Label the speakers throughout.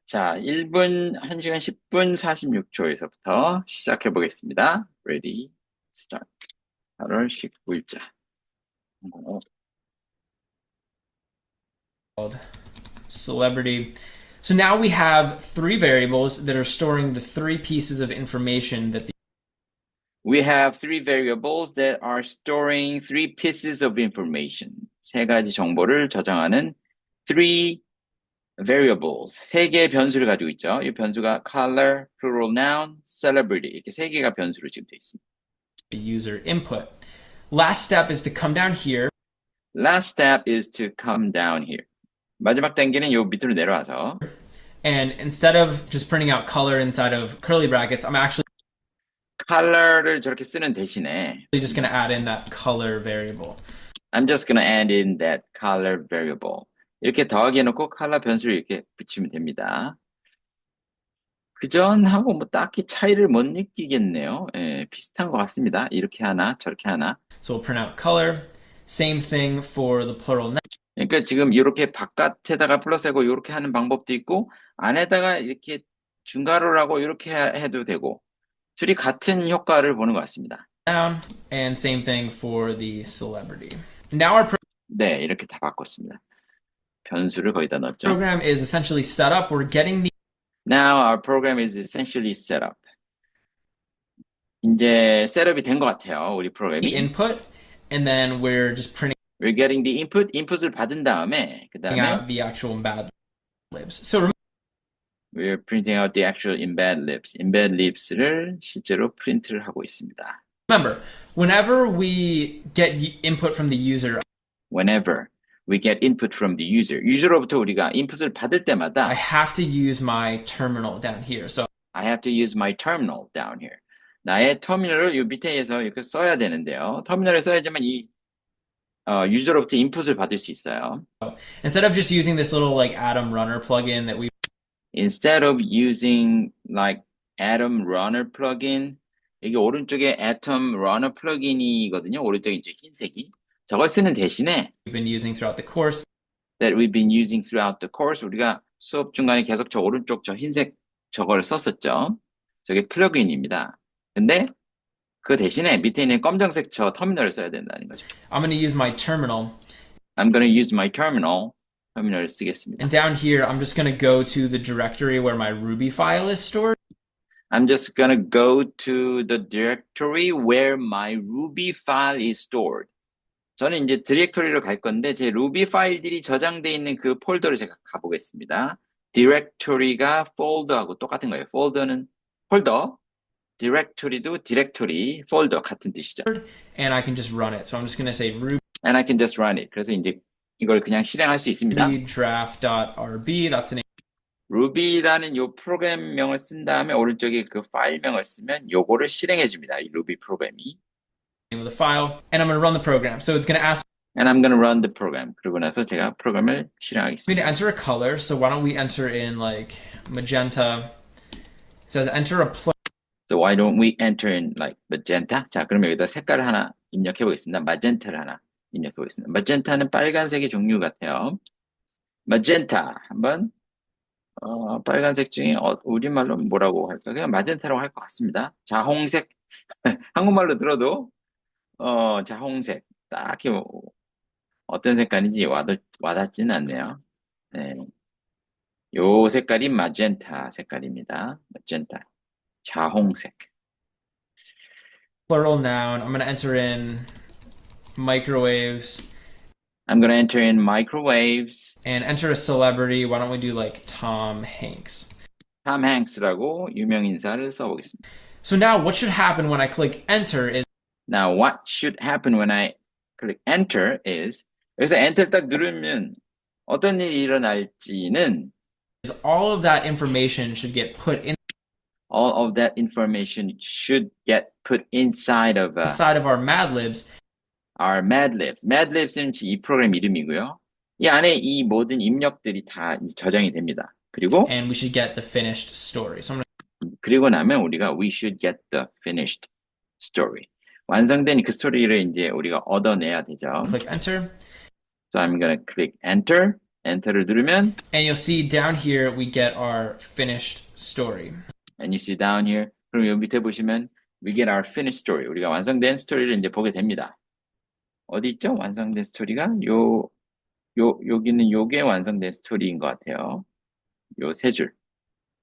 Speaker 1: 자, 1시간 10분 46초에서부터 시작해 보겠습니다. Ready, start. 8월 19일자.
Speaker 2: Celebrity. So now we have three variables that are storing the three pieces of information that the
Speaker 1: We have three variables that are storing three pieces of information. 세 가지 정보를 저장하는 three variables. 세 개의 변수를 가지고 있죠. 이 변수가 color, plural noun, celebrity. 이렇게 세 개가 변수로 지금 되어 있습니다.
Speaker 2: user input. Last step is to come down here
Speaker 1: Last step is to come down here. 마지막 단계는 요 밑으로 내려와서
Speaker 2: and instead of just printing out color inside of curly brackets, I'm actually
Speaker 1: color를 저렇게 쓰는 대신에
Speaker 2: just going to add in that color variable.
Speaker 1: I'm just gonna add in that color variable. 이렇게 더하기 해놓고 color 변수를 이렇게 붙이면 됩니다. 그전하고 뭐 딱히 차이를 못 느끼겠네요. 예, 비슷한 것 같습니다. 이렇게 하나, 저렇게 하나.
Speaker 2: So we'll print out color. Same thing for the plural noun.
Speaker 1: 그러니까 지금 이렇게 바깥에다가 플러스하고 이렇게 하는 방법도 있고 안에다가 이렇게 중괄호라고 이렇게 해도 되고 둘이 같은 효과를 보는 것 같습니다.
Speaker 2: And same thing for the celebrity. Now our
Speaker 1: 네, 이렇게 다 바꿨습니다. 변수를 거기다 넣었죠.
Speaker 2: program is essentially set up. We're getting the
Speaker 1: Now our program is essentially set up. 이제 셋업이 된 것 같아요. 우리 프로그램이.
Speaker 2: input, and then we're just printing
Speaker 1: We're getting the input. 인풋을 받은 다음에 그 다음에
Speaker 2: out the actual embed libs. So
Speaker 1: we're printing out the actual embed libs. embed libs를 실제로 프린트를 하고 있습니다.
Speaker 2: remember, whenever we get input from the user,
Speaker 1: Whenever we get input from the user, 유저로부터 우리가 인풋을 받을
Speaker 2: I
Speaker 1: 때마다
Speaker 2: have to use my terminal down here. So
Speaker 1: I have to use my terminal down here. 나의 터미널을 이 밑에서 이렇게 써야 되는데요. 터미널을 써야지만 이 유저로부터 인풋을 받을 수 있어요.
Speaker 2: instead of just using this little like Atom Runner plugin that we
Speaker 1: Instead of using like Atom Runner plugin, 여기 오른쪽에 Atom Runner plugin이거든요. 오른쪽에 이제 흰색이. 저걸 쓰는 대신에
Speaker 2: have been using throughout the course,
Speaker 1: that we've been using throughout the course, 우리가 수업 중간에 계속 저 오른쪽 저 흰색 저거를 썼었죠. 저게 플러그인입니다. 근데 그 대신에 밑에 있는 검정색 저 터미널을 써야 된다는 거죠.
Speaker 2: I'm going to use my terminal.
Speaker 1: I'm going to use my terminal. 터미널을 쓰겠습니다.
Speaker 2: And down here, I'm just going to go to the directory where my Ruby file is stored.
Speaker 1: I'm just going to go to the directory where my Ruby file is stored. 저는 이제 디렉토리로 갈 건데 제 루비 파일들이 저장돼 있는 그 폴더를 제가 가보겠습니다. 디렉토리가 폴더하고 똑같은 거예요. 폴더는 폴더, 디렉토리도 디렉토리, 폴더 같은 뜻이죠.
Speaker 2: And I can just run it. So I'm just going to say Ruby
Speaker 1: And I can just run it. 그래서 이제 이걸 그냥 실행할 수 있습니다.
Speaker 2: draft.rb. That's the name
Speaker 1: 루비라는 요 프로그램명을 쓴 다음에 오른쪽에 그 파일명을 쓰면 요거를 실행해 줍니다. 이 루비 프로그램이.
Speaker 2: of the file. And I'm going to run the program. So it's going to ask
Speaker 1: And I'm going to run the program. 그러고 나서 제가 프로그램을 실행하겠습니다.
Speaker 2: me to enter a color. So why don't we enter in like magenta? It says enter a
Speaker 1: So why don't we enter in like magenta? 자, 그럼 여기다 색깔을 하나 입력해 보겠습니다. 마젠타를 하나 입력해 보겠습니다. 마젠타는 빨간색의 종류 같아요. 마젠타 한번 빨간색 중에 우리말로 뭐라고 할까? 그냥 마젠타라고 할 것 같습니다. 자홍색 한국말로 들어도 자홍색 딱히 어떤 색깔인지 와닿지는 않네요. 네. 요 색깔이 마젠타 색깔입니다. 마젠타 자홍색.
Speaker 2: plural noun. I'm going to enter in microwaves
Speaker 1: I'm going to enter in microwaves.
Speaker 2: and enter a celebrity. Why don't we do like Tom Hanks?
Speaker 1: 톰 행스라고 유명 인사를 써보겠습니다.
Speaker 2: So now what should happen when I click enter is
Speaker 1: Now, what should happen when I click enter is 여기서 enter 딱 누르면 어떤 일이 일어날지는
Speaker 2: all of that information should get put
Speaker 1: all of that information should get put inside of
Speaker 2: inside of our Mad Libs.
Speaker 1: our Madlibs. Madlibs는 이 프로그램 이름이고요. 이 안에 이 모든 입력들이 다 저장이 됩니다. 그리고
Speaker 2: And we should get the finished story. So I'm
Speaker 1: 그리고 나면 우리가 we should get the finished story. 완성된 그 스토리를 이제 우리가 얻어내야 되죠.
Speaker 2: going to click enter.
Speaker 1: So I'm going to click enter 엔터를 누르면
Speaker 2: And you'll see down here we get our finished story.
Speaker 1: and you see down here. 그럼 여기 밑에 보시면 we get our finished story. 우리가 완성된 스토리를 이제 보게 됩니다. 어디 있죠? 완성된 스토리가 여기는 요게 완성된 스토리인 것 같아요. 요 세 줄.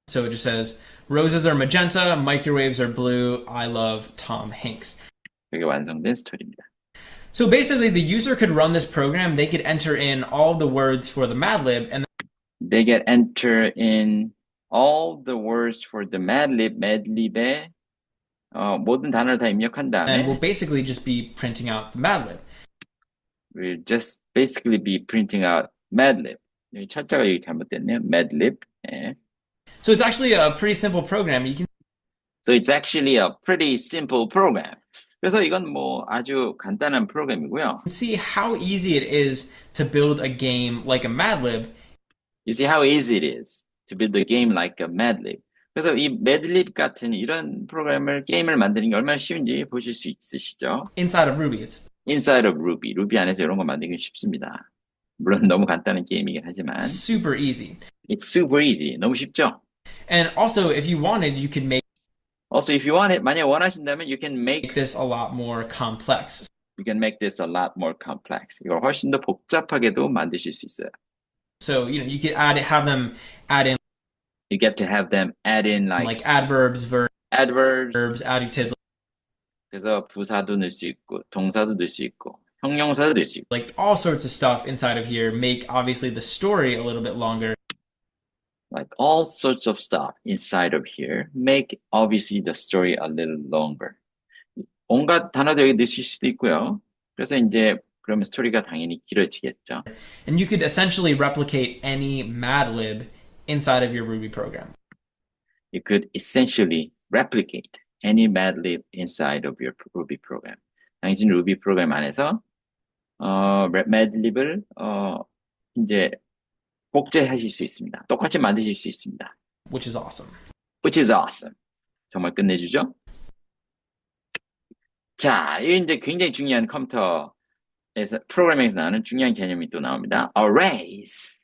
Speaker 2: So it just says roses are magenta, microwaves are blue. I love Tom Hanks.
Speaker 1: 이게 완성된 스토리입니다.
Speaker 2: So basically, the user could run this program. They could enter in all the words for the Mad Lib, and
Speaker 1: They get enter in all the words for the Madlib. Madlib에 모든 단어를 다 입력한
Speaker 2: then we'll
Speaker 1: 다음에
Speaker 2: basically just be printing out the Mad Lib.
Speaker 1: we'll just basically be printing out Madlib. 여기 철자가 여기 잘못됐네요. Madlib. 예.
Speaker 2: So it's actually a pretty simple program. You can
Speaker 1: So it's actually a pretty simple program. 그래서 이건 뭐 아주 간단한 프로그램이고요.
Speaker 2: see how easy it is to build a game like a Mad Lib.
Speaker 1: You see how easy it is to build a game like a Madlib. 그래서 이 Madlib 같은 이런 게임을 만드는 게 얼마나 쉬운지 보실 수 있으시죠?
Speaker 2: Inside of Ruby, it's
Speaker 1: Inside of Ruby. 루비 안에서 이런 거 만들기 쉽습니다. 물론 너무 간단한 게임이긴 하지만
Speaker 2: super easy.
Speaker 1: It's super easy. 너무 쉽죠?
Speaker 2: And also, if you wanted, you could make
Speaker 1: Also, if you want it, 만약 원하신다면 you can make
Speaker 2: this a lot more complex.
Speaker 1: this a lot more complex. 이걸 훨씬 더 복잡하게도 만드실 수 있어요.
Speaker 2: So, you could have them add in
Speaker 1: You get to have them add in
Speaker 2: like adverbs,
Speaker 1: adverbs.
Speaker 2: adjectives,
Speaker 1: 그래서 부사도 넣을 수 있고, 동사도 넣을 수 있고, 형용사도 넣을 수 있고.
Speaker 2: like all sorts of stuff inside of here. Make obviously the story a little bit longer.
Speaker 1: Like all sorts of stuff inside of here. Make obviously the story a little longer. 온갖 단어도 여기 넣으실 수도 있고요. 그래서 이제 그러면 스토리가 당연히 길어지겠죠.
Speaker 2: And you could essentially replicate any Mad Lib inside of your Ruby program.
Speaker 1: You could essentially replicate any Madlib inside of your Ruby program. 당신 루비 프로그램 안에서 Madlib을 이제 복제하실 수 있습니다. 똑같이 만드실 수 있습니다.
Speaker 2: Which is awesome.
Speaker 1: Which is awesome. 정말 끝내주죠? 자, 이 이제 굉장히 중요한 컴퓨터에서 프로그래밍에서 나오는 중요한 개념이 또 나옵니다. Arrays.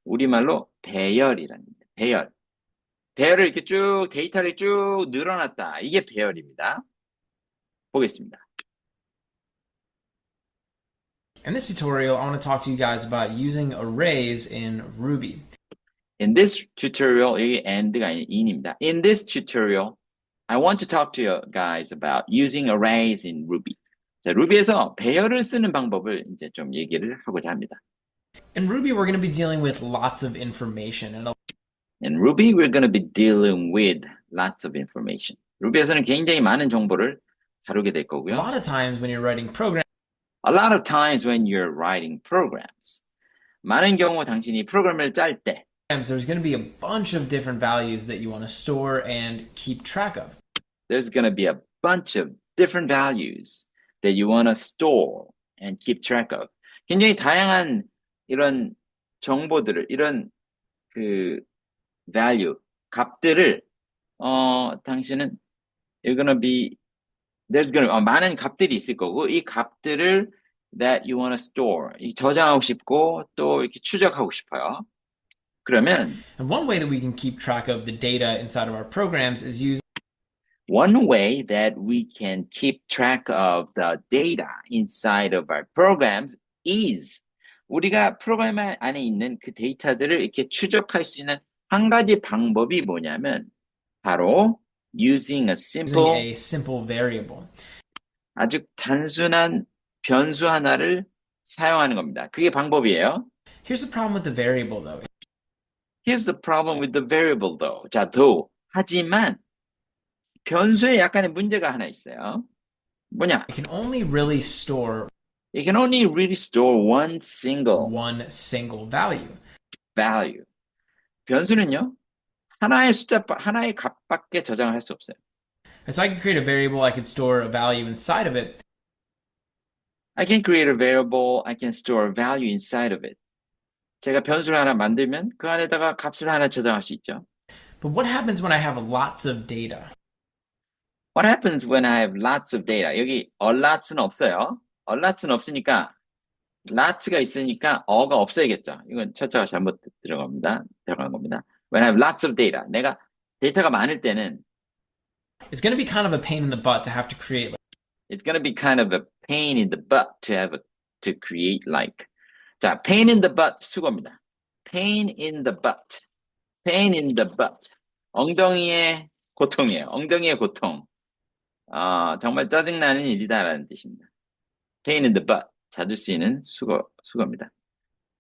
Speaker 1: 우리말로 배열이랍니다. 배열. 배열을 이렇게 쭉 데이터를 쭉 늘어났다. 이게 배열입니다. 보겠습니다.
Speaker 2: In this tutorial, I want to talk to you guys about using arrays in Ruby.
Speaker 1: In this tutorial, 여기 and가 아닌 in입니다. In this tutorial, I want to talk to you guys about using arrays in Ruby. 자, 루비에서 배열을 쓰는 방법을 이제 좀 얘기를 하고자 합니다.
Speaker 2: In Ruby, we're going to be dealing with lots of information. And
Speaker 1: In Ruby, we're going to be dealing with lots of information. 루비에서는 굉장히 많은 정보를 다루게 될
Speaker 2: a
Speaker 1: 거고요.
Speaker 2: lot of times when you're writing programs,
Speaker 1: A lot of times when you're writing programs, 많은 경우 당신이 프로그램을 짤 때,
Speaker 2: there's going to be a bunch of different values that you want to store and keep track of.
Speaker 1: there's going to be a bunch of different values that you want to store and keep track of. 굉장히 다양한 이런 정보들을, 이런 value, 값들을, 당신은 많은 값들이 있을 거고, 이 값들을 that you want to store, 저장하고 싶고, 또 이렇게 추적하고 싶어요. 그러면,
Speaker 2: And one way that we can keep track of the data inside of our programs is using
Speaker 1: one way that we can keep track of the data inside of our programs is 우리가 프로그램 안에 있는 그 데이터들을 이렇게 추적할 수 있는 한 가지 방법이 뭐냐면 바로 using a
Speaker 2: simple variable.
Speaker 1: 아주 단순한 변수 하나를 사용하는 겁니다. 그게 방법이에요.
Speaker 2: Here's the problem with the variable though.
Speaker 1: Here's the problem with the variable though. 자, 하지만 변수에 약간의 문제가 하나 있어요. 뭐냐?
Speaker 2: It can only really store
Speaker 1: It can only really store one single value. 변수는요, 하나의 값밖에 저장을 할 수 없어요.
Speaker 2: And so I can create a variable, I could store a value inside of it.
Speaker 1: I can create a variable, I can store a value inside of it. 제가 변수를 하나 만들면 그 안에다가 값을 하나 저장할 수 있죠.
Speaker 2: But what happens when I have lots of data?
Speaker 1: What happens when I have lots of data? 여기 a lot은 없어요. a lot은 없으니까 lots가 있으니까 어가 없어야겠죠. 이건 철자가 잘못 들어간 겁니다. When I have lots of data. 내가 데이터가 많을 때는
Speaker 2: It's going to be kind of a pain in the butt to have to create.
Speaker 1: it's gonna be kind of a pain in the butt to create like. 자, pain in the butt 수고입니다. pain in the butt. pain in the butt. 엉덩이의 고통이에요. 엉덩이의 고통. 정말 짜증나는 일이다라는 뜻입니다. pain in the butt. 자주 쓰이는 수거입니다.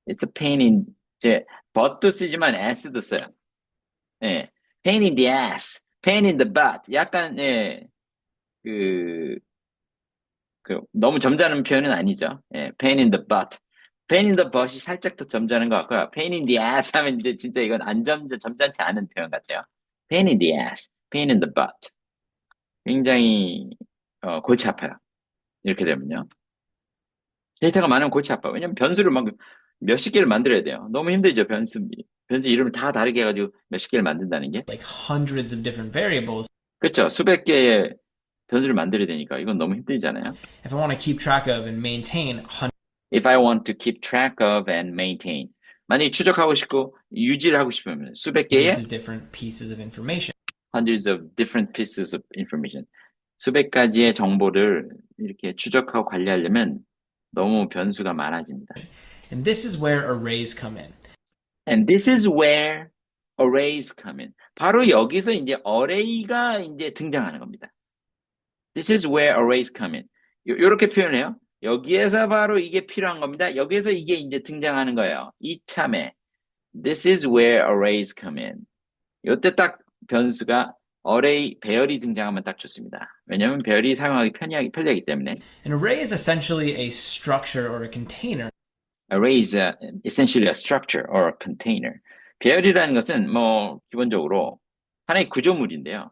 Speaker 1: It's a pain in, 이제, butt도 쓰지만 ass도 써요. 예. pain in the ass. pain in the butt. 약간, 예, 그, 너무 점잖은 표현은 아니죠. 예, pain in the butt. pain in the butt이 살짝 더 점잖은 것 같고요. pain in the ass 하면 이제 진짜 이건 점잖지 않은 표현 같아요. pain in the ass. pain in the butt. 굉장히, 골치 아파요. 이렇게 되면요. 데이터가 많으면 골치 아파요. 왜냐면 변수를 막 몇십 개를 만들어야 돼요. 너무 힘들죠. 변수 이름을 다 다르게 해가지고 몇십 개를 만든다는 게.
Speaker 2: Like hundreds of different variables.
Speaker 1: 그렇죠. 수백 개의 변수를 만들어야 되니까 이건 너무 힘들잖아요.
Speaker 2: If I want to keep track of and maintain
Speaker 1: If I want to keep track of and maintain. 만약에 추적하고 싶고 유지를 하고 싶으면 수백
Speaker 2: hundreds
Speaker 1: 개의
Speaker 2: of different pieces of information.
Speaker 1: hundreds of different pieces of information. 수백 가지의 정보를 이렇게 추적하고 관리하려면 너무 변수가 많아집니다.
Speaker 2: And this is where arrays come in.
Speaker 1: And this is where arrays come in. 바로 여기서 이제 array가 이제 등장하는 겁니다. This is where arrays come in. 요렇게 표현해요. 여기에서 바로 이게 필요한 겁니다. 여기에서 이게 이제 등장하는 거예요. 이참에 This is where arrays come in. 요때 딱 변수가 array 배열이 등장하면 딱 좋습니다. 왜냐하면 배열이 사용하기 편리하기 때문에.
Speaker 2: An array is essentially a structure or a container.
Speaker 1: Array is essentially a structure or a container. 배열이라는 것은 뭐 기본적으로 하나의 구조물인데요.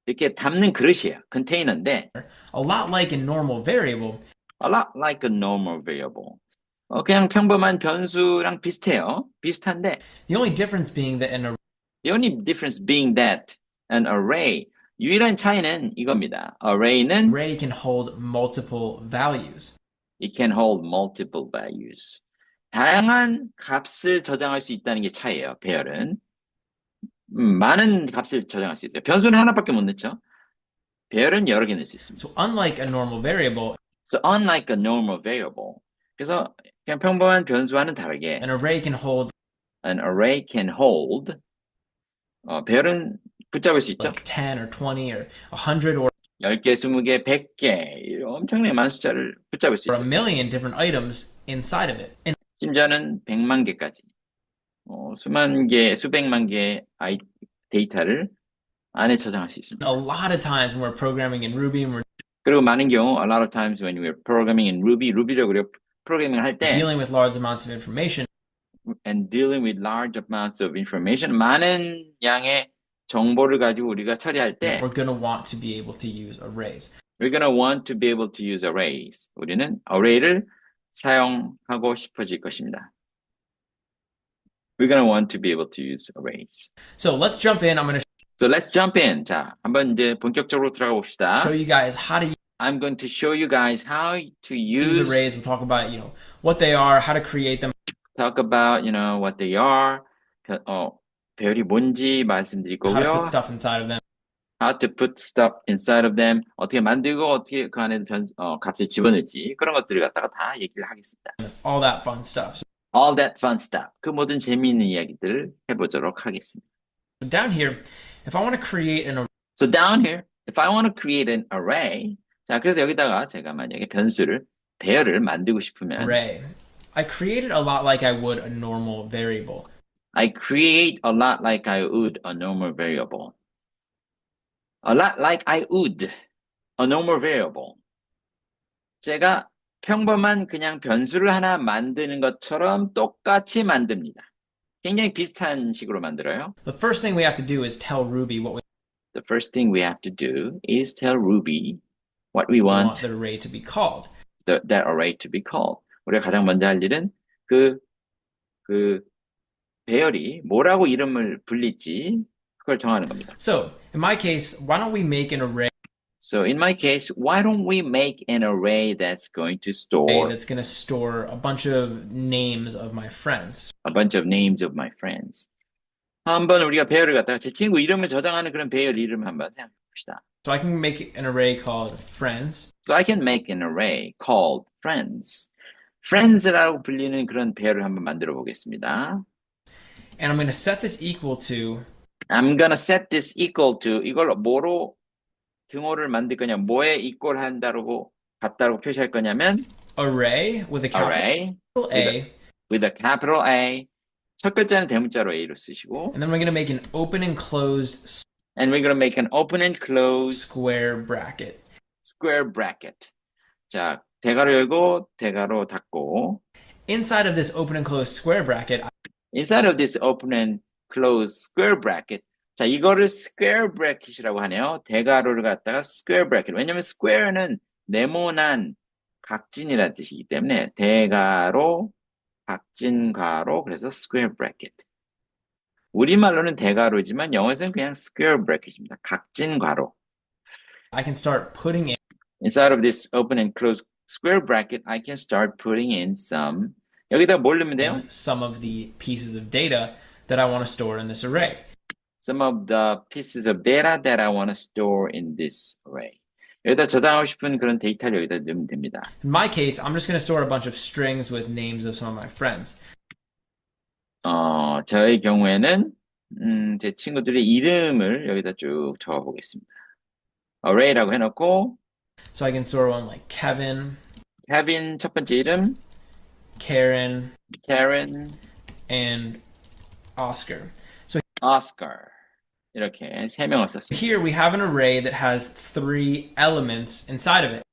Speaker 1: 이렇게 담는 그릇이에요. 컨테이너인데
Speaker 2: A lot like a normal variable.
Speaker 1: a lot like a normal variable. 그냥 평범한 변수랑 비슷해요. 비슷한데
Speaker 2: The only difference being that
Speaker 1: the only difference being that an array 유일한 차이는 이겁니다. Array는
Speaker 2: array can hold multiple values.
Speaker 1: it can hold multiple values. 다양한 값을 저장할 수 있다는 게 차이예요. 배열은 많은 값을 저장할 수 있어요. 변수는 하나밖에 못 넣죠. 배열은 여러 개 넣을 수 있습니다.
Speaker 2: So unlike a normal variable,
Speaker 1: So unlike a normal variable. 그래서 그냥 평범한 변수와는 다르게
Speaker 2: an array can hold
Speaker 1: an array can hold 배열은 붙잡을 수 있죠.
Speaker 2: like 10 or 20 or 100 or
Speaker 1: 10개, 20개, 100개 엄청나게 많은 숫자를 붙잡을 수
Speaker 2: a
Speaker 1: 있어요.
Speaker 2: million different items inside of it. And
Speaker 1: 심지어는 100만 개까지 수만 개, 수백만 개의 데이터를 안에 저장할 수 있습니다.
Speaker 2: a lot of times when we're programming in Ruby and we're
Speaker 1: 그리고 많은 경우, a lot of times when we're programming in Ruby로 그려 프로그래밍을 할 때,
Speaker 2: dealing with large amounts of information,
Speaker 1: and dealing with large amounts of information, 많은 양의 정보를 가지고 우리가 처리할 때,
Speaker 2: we're going to want to be able to use arrays.
Speaker 1: we're gonna want to be able to use arrays. 우리는 array를 사용하고 싶어질 것입니다. We're gonna want to be able to use arrays.
Speaker 2: So let's jump in. I'm going to
Speaker 1: So let's jump in. 자, 한번 이제 본격적으로 들어가 봅시다.
Speaker 2: show you guys how to
Speaker 1: I'm going to show you guys how to
Speaker 2: use
Speaker 1: use
Speaker 2: arrays. We'll talk about, what they are, how to create them,
Speaker 1: talk about, what they are, 배열이 뭔지 말씀드릴
Speaker 2: how to
Speaker 1: 거고요.
Speaker 2: put stuff inside of them.
Speaker 1: How to put stuff inside of them. 어떻게 만들고 어떻게 그 안에 값을 집어넣을지 그런 것들을 갖다가 다 얘기를 하겠습니다.
Speaker 2: All that fun stuff.
Speaker 1: All that fun stuff. 그 모든 재미있는 이야기들을 해보도록 하겠습니다.
Speaker 2: So down here, if I want to create an
Speaker 1: So down here, if I want to create an array, 자, 그래서 여기다가 제가 만약에 배열을 만들고 싶으면
Speaker 2: array, I create it a lot like I would a normal variable.
Speaker 1: I create a lot like I would a normal variable. A lot like I would a normal variable. 제가 평범한 그냥 변수를 하나 만드는 것처럼 똑같이 만듭니다. 굉장히 비슷한 식으로 만들어요.
Speaker 2: The first thing we have to do is tell Ruby what we
Speaker 1: The first thing we have to do is tell Ruby what we
Speaker 2: want
Speaker 1: want
Speaker 2: the array to be called.
Speaker 1: that array to be called. 우리가 가장 먼저 할 일은 그 배열이 뭐라고 이름을 불릴지 그걸 정하는 겁니다.
Speaker 2: So in my case, why don't we make an array
Speaker 1: So in my case, why don't we make an array that's going to store
Speaker 2: that's going to store a bunch of names of my friends.
Speaker 1: a bunch of names of my friends? 한번 우리가 배열을 갖다가 제 친구 이름을 저장하는 그런 배열 이름 한번 생각해 봅시다.
Speaker 2: So I can make an array called friends.
Speaker 1: So I can make an array called friends. friends라고 불리는 그런 배열을 한번 만들어 보겠습니다.
Speaker 2: And I'm going to set this equal to
Speaker 1: I'm gonna set this equal to 이걸 뭐로 등호를 만들 거냐, 뭐에 equal 한다고 같다고 표시할 거냐면
Speaker 2: array with a capital
Speaker 1: array
Speaker 2: A.
Speaker 1: with a capital A. 첫 글자는 대문자로 A로 쓰시고
Speaker 2: And then we're going to make an open and closed
Speaker 1: and we're gonna make an open and close
Speaker 2: square bracket.
Speaker 1: square bracket. 자, 대괄호 열고 대괄호 닫고
Speaker 2: Inside of this open and closed square bracket,
Speaker 1: inside of this open and close square bracket. 자, 이거를 square bracket이라고 하네요. 대괄호를 갖다가 square bracket. 왜냐면 square는 네모난 각진이라는 뜻이기 때문에 대괄호, 각진 괄호, 그래서 square bracket. 우리말로는 대괄호지만 영어에서는 그냥 square bracket입니다. 각진 괄호.
Speaker 2: I can start putting in
Speaker 1: Inside of this open and close square bracket, I can start putting in some. 여기다 뭘 넣으면 돼요?
Speaker 2: some of the pieces of data that I want to store in this array.
Speaker 1: Some of the pieces of data that I want to store in this array. 여기다 저장하고 싶은 그런 데이터를 여기다 넣으면 됩니다.
Speaker 2: In my case, I'm just going to store a bunch of strings with names of some of my friends.
Speaker 1: 저의 경우에는 제 친구들의 이름을 여기다 쭉 적어 보겠습니다. array라고 해놓고
Speaker 2: So I can store one like Kevin,
Speaker 1: Kevin 첫 번째 이름,
Speaker 2: Karen,
Speaker 1: Karen,
Speaker 2: and Oscar.
Speaker 1: Oscar 이렇게 세 명을 썼습니다.
Speaker 2: Here we have an array that has 3 elements inside of it.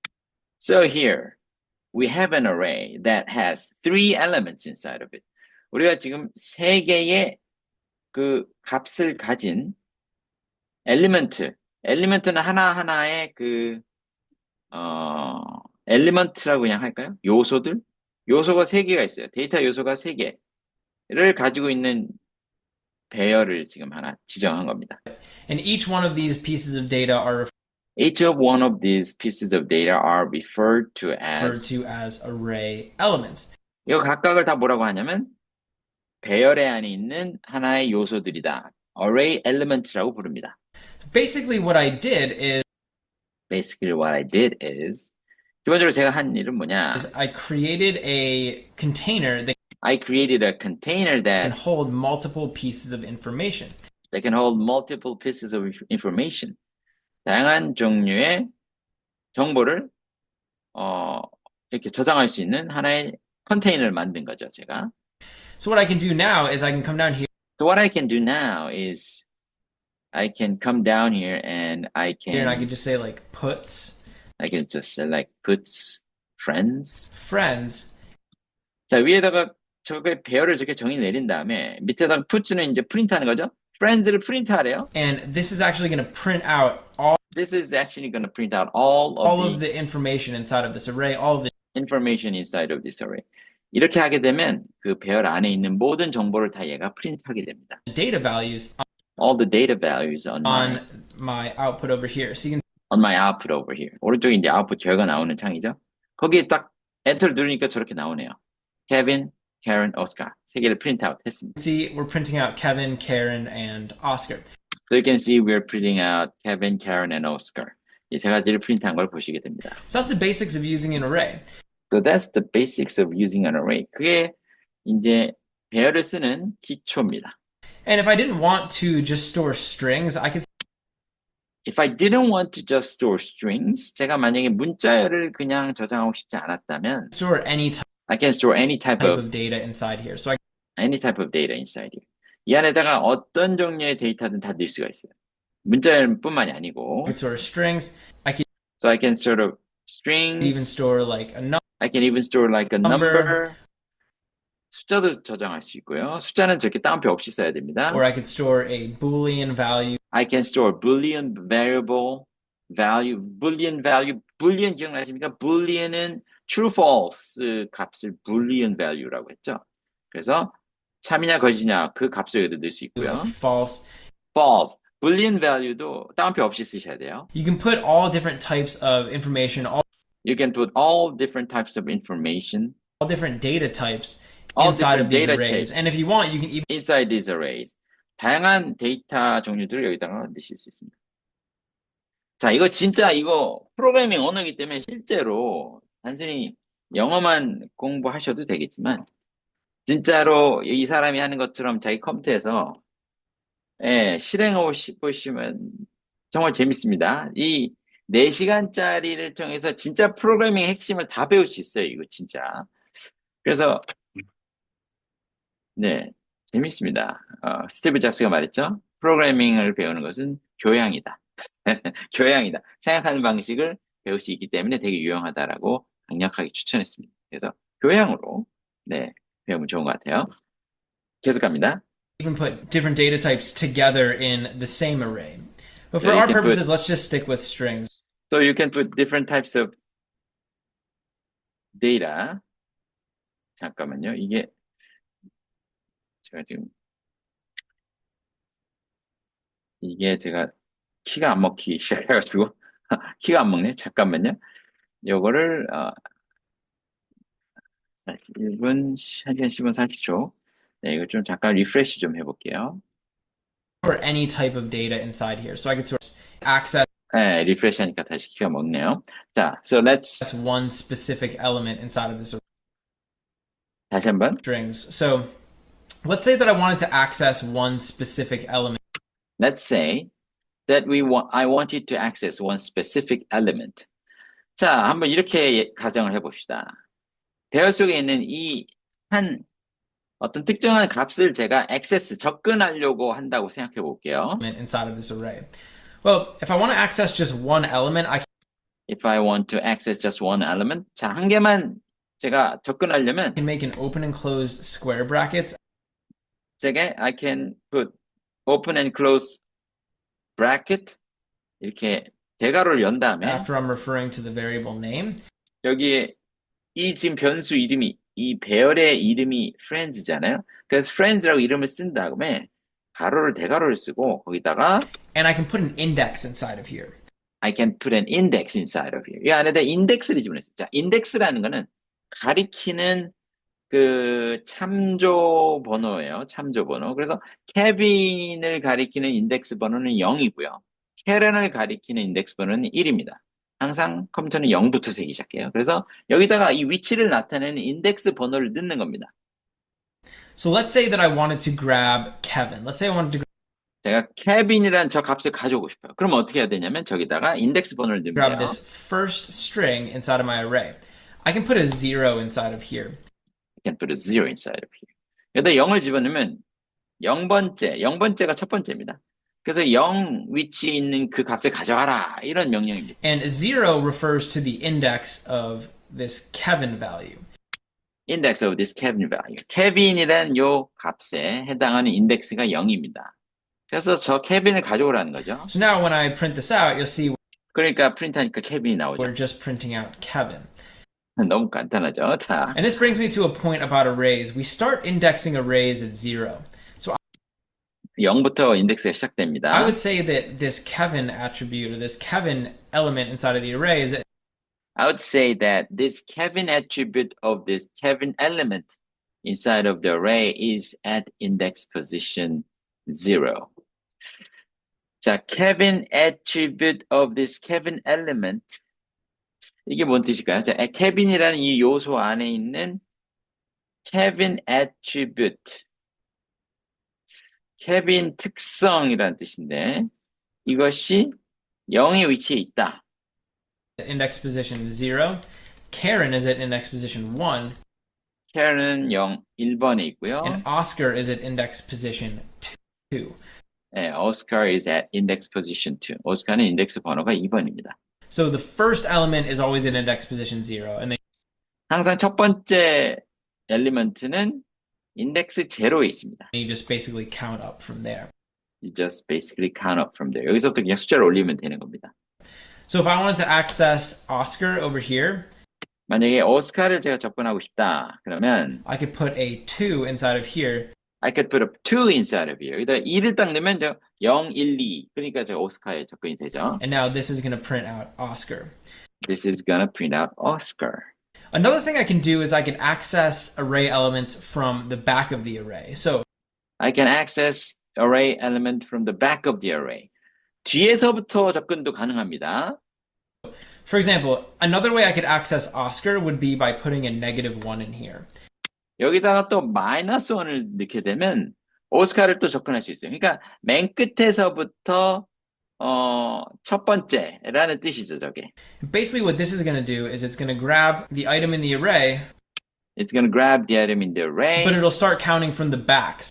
Speaker 1: So here we have an array that has 3 elements inside of it. 우리가 지금 세 개의 그 값을 가진 엘리먼트는 하나하나의 그 엘리먼트라고 그냥 할까요? 요소가 3개가 있어요. 데이터 요소가 3개를 가지고 있는 배열을 지금 하나 지정한 겁니다.
Speaker 2: And each one of these pieces of data are
Speaker 1: Each of one of these pieces of data are referred to
Speaker 2: as array elements.
Speaker 1: 이거 각각을 다 뭐라고 하냐면 배열의 안에 있는 하나의 요소들이다. array elements라고 부릅니다.
Speaker 2: Basically what I did
Speaker 1: is 기본적으로 제가 한 일은 뭐냐?
Speaker 2: I created a container that
Speaker 1: I created a container
Speaker 2: can
Speaker 1: that
Speaker 2: hold multiple pieces of information.
Speaker 1: can hold multiple pieces of information. 다양한 종류의 정보를 이렇게 저장할 수 있는 하나의 컨테이너를 만든 거죠, 제가.
Speaker 2: So what I can do now is I can come down here
Speaker 1: So what I can do now is I can come down here and I
Speaker 2: and I
Speaker 1: can
Speaker 2: can just say like puts
Speaker 1: just select puts friends. 자, 위에다가 저게 배열을 저렇게 정의 내린 다음에 밑에다가 puts는 이제 프린트하는 거죠. friends를 프린트하래요.
Speaker 2: and this is actually going to print out all
Speaker 1: This is actually going to print out all
Speaker 2: of the information inside of this array, all of the
Speaker 1: information inside of this array. 이렇게 하게 되면 그 배열 안에 있는 모든 정보를 다 얘가 프린트하게 됩니다.
Speaker 2: data values
Speaker 1: All the data values on
Speaker 2: my output over here. So you can
Speaker 1: on my output over here. 오른쪽에 이제 output 결과 나오는 창이죠. 거기에 딱 엔터를 누르니까 저렇게 나오네요. Kevin, Karen, Oscar 세 개를 프린트 아웃 했습니다.
Speaker 2: see we're printing out Kevin, Karen, and Oscar.
Speaker 1: So you can see we're printing out Kevin, Karen, and Oscar. 이 세 가지를 프린트한 걸 보시게 됩니다.
Speaker 2: So that's the basics of using an array.
Speaker 1: So that's the basics of using an array. 그게 이제 배열을 쓰는 기초입니다.
Speaker 2: And if I didn't want to just store strings, I could
Speaker 1: If I didn't want to just store strings, 제가 만약에 문자열을 그냥 저장하고 싶지 않았다면
Speaker 2: store any type
Speaker 1: I can store any type of
Speaker 2: of data inside here. So I
Speaker 1: data inside here. 이 안에다가 어떤 종류의 데이터든 다 넣을 수가 있어요. 문자열뿐만이 아니고.
Speaker 2: could store strings. I could
Speaker 1: So I can sort of
Speaker 2: even
Speaker 1: strings.
Speaker 2: store like a number.
Speaker 1: I can even store like a number. 숫자도 저장할 수 있고요. 숫자는 저렇게 따옴표 없이 써야 됩니다.
Speaker 2: Or I could store a Boolean value.
Speaker 1: I can store Boolean variable value, Boolean 기억나십니까? Boolean은 true, false 값을 Boolean value라고 했죠. 그래서 참이냐 거짓이냐 그 값을 여기다 넣을 수 있고요.
Speaker 2: False.
Speaker 1: False, Boolean value도 따옴표 없이 쓰셔야 돼요.
Speaker 2: You can put all different types of information,
Speaker 1: You can put all different types of information,
Speaker 2: all different data types
Speaker 1: all
Speaker 2: inside of
Speaker 1: different
Speaker 2: these
Speaker 1: data
Speaker 2: arrays.
Speaker 1: types
Speaker 2: And if you want, you can even
Speaker 1: inside these arrays. 다양한 데이터 종류들을 여기다가 넣으실 수 있습니다. 자, 이거 진짜 이거 프로그래밍 언어이기 때문에 실제로 단순히 영어만 공부하셔도 되겠지만 진짜로 이 사람이 하는 것처럼 자기 컴퓨터에서 실행해 보시면 정말 재밌습니다. 이 4시간짜리를 통해서 진짜 프로그래밍 핵심을 다 배울 수 있어요. 이거 진짜. 그래서 네, 재밌습니다. 스티브 잡스가 말했죠. 프로그래밍을 배우는 것은 교양이다. 교양이다. 생각하는 방식을 배울 수 있기 때문에 되게 유용하다라고 강력하게 추천했습니다. 그래서 교양으로 네, 배우면 좋은 것 같아요. 계속 갑니다.
Speaker 2: put different data types together in the same array. But for
Speaker 1: Yeah, you
Speaker 2: our
Speaker 1: can
Speaker 2: purposes, let's just stick with strings.
Speaker 1: So you can put different types of data. 잠깐만요. 이게 제가 지금 제가 키가 안 먹히기 시작해가지고 키가 안 먹네. 잠깐만요. 요거를 1분, 1시간 10분 40초. 네, 이거 좀 잠깐 리프레시 좀 해볼게요.
Speaker 2: Or any type of data inside here. So I could sort of access
Speaker 1: 네, 리프레시 하니까 다시 키가 먹네요. 자, so let's
Speaker 2: one specific element inside of this
Speaker 1: 다시 한번.
Speaker 2: strings. So let's say that I wanted to access one specific element.
Speaker 1: Let's say that I want you to access one specific element. 자, 한번 이렇게 가정을 해봅시다. 배열 속에 있는 이 어떤 특정한 값을 제가 접근하려고 한다고 생각해 볼게요.
Speaker 2: Inside of this array. Well, if I want to access just one element,
Speaker 1: If I want to access just one element, 자, 한 개만 제가 접근하려면
Speaker 2: can make an open and closed square brackets.
Speaker 1: I can put open and close bracket 이렇게 대괄호를 연 다음에
Speaker 2: after I'm referring to the variable name.
Speaker 1: 여기에 이 지금 변수 이름이 이 배열의 이름이 friends잖아요. 그래서 friends라고 이름을 쓴 다음에 가로를 대괄호를 쓰고 거기다가
Speaker 2: And I can put an index inside of here.
Speaker 1: I can put an index inside of here. 이 안에다 인덱스를 집어넣었어요. 자, 인덱스라는 거는 가리키는 그 참조 번호예요. 참조 번호. 그래서 케빈을 가리키는 인덱스 번호는 0이고요. 캐런을 가리키는 인덱스 번호는 1입니다. 항상 컴퓨터는 0부터 세기 시작해요. 그래서 여기다가 이 위치를 나타내는 인덱스 번호를 넣는 겁니다.
Speaker 2: So let's say that I wanted to grab Kevin. Let's say I wanted to
Speaker 1: 제가 케빈이라는 저 값을 가져오고 싶어요. 그럼 어떻게 해야 되냐면 저기다가 인덱스 번호를 넣으면
Speaker 2: grab
Speaker 1: 돼요.
Speaker 2: this first string inside of my array. I can put a 0 inside of here.
Speaker 1: I can put a 0 inside of here. 여기다 0을 집어넣으면 0번째가 첫 번째입니다. 그래서 0 위치에 있는 그 값을 가져와라 이런 명령입니다.
Speaker 2: And 0 refers to the index of this Kevin value.
Speaker 1: Index of this Kevin value. 케빈이란 요 값에 해당하는 인덱스가 0입니다. 그래서 저 케빈을 가져오라는 거죠.
Speaker 2: So now when I print this out, you'll see
Speaker 1: 그러니까 프린트하니까 케빈이 나오죠.
Speaker 2: we're just printing out Kevin.
Speaker 1: 너무 간단하죠. 다.
Speaker 2: And this brings me to a point about arrays. We start indexing arrays at 0.
Speaker 1: 0부터 인덱스가 시작됩니다.
Speaker 2: I would say that this Kevin attribute or this Kevin element inside of the array is
Speaker 1: I would say that this Kevin attribute of this Kevin element inside of the array is at index position 0. 자, Kevin attribute of this Kevin element 이게 뭔 뜻일까요? 자, Kevin이라는 이 요소 안에 있는 Kevin attribute 케빈 특성이라는 뜻인데 이것이 0의 위치에 있다.
Speaker 2: at index position 0. Karen is at index position 1.
Speaker 1: Karen은 1번에 있고요.
Speaker 2: And Oscar is at index position 2.
Speaker 1: 네, Oscar is at index position 2. 오스카는 인덱스 번호가 2번입니다.
Speaker 2: So the first element is always at index position 0. And then
Speaker 1: 항상 첫 번째 엘리먼트는 인덱스 0에 있습니다.
Speaker 2: you just basically count up from there.
Speaker 1: You just basically count up from there. 여기서부터 그냥 숫자를 올리면 되는 겁니다.
Speaker 2: So if I wanted to access Oscar over here,
Speaker 1: 만약에 오스카를 제가 접근하고 싶다. 그러면
Speaker 2: I could put a 2 inside of here.
Speaker 1: I could put a 2 inside of here. 여기다 2를 딱 넣으면 0, 1, 2. 그러니까 저 오스카에 접근이 되죠.
Speaker 2: And now this is going to print out Oscar.
Speaker 1: This is gonna print out Oscar.
Speaker 2: Another thing I can do is I can access array elements from the back of the array. So
Speaker 1: I can access array element from the back of the array. 뒤에서부터 접근도 가능합니다.
Speaker 2: for example, another way I could access Oscar would be by putting a -1 in here.
Speaker 1: 여기다가 또 마이너스 1을 넣게 되면 오스카를 또 접근할 수 있어요. 그러니까 맨 끝에서부터 첫 번째라는 뜻이죠, 저게.
Speaker 2: Basically what this is going to do is it's going to grab the item in the array,
Speaker 1: It's going to grab the item in the array.
Speaker 2: but it'll start counting from the back.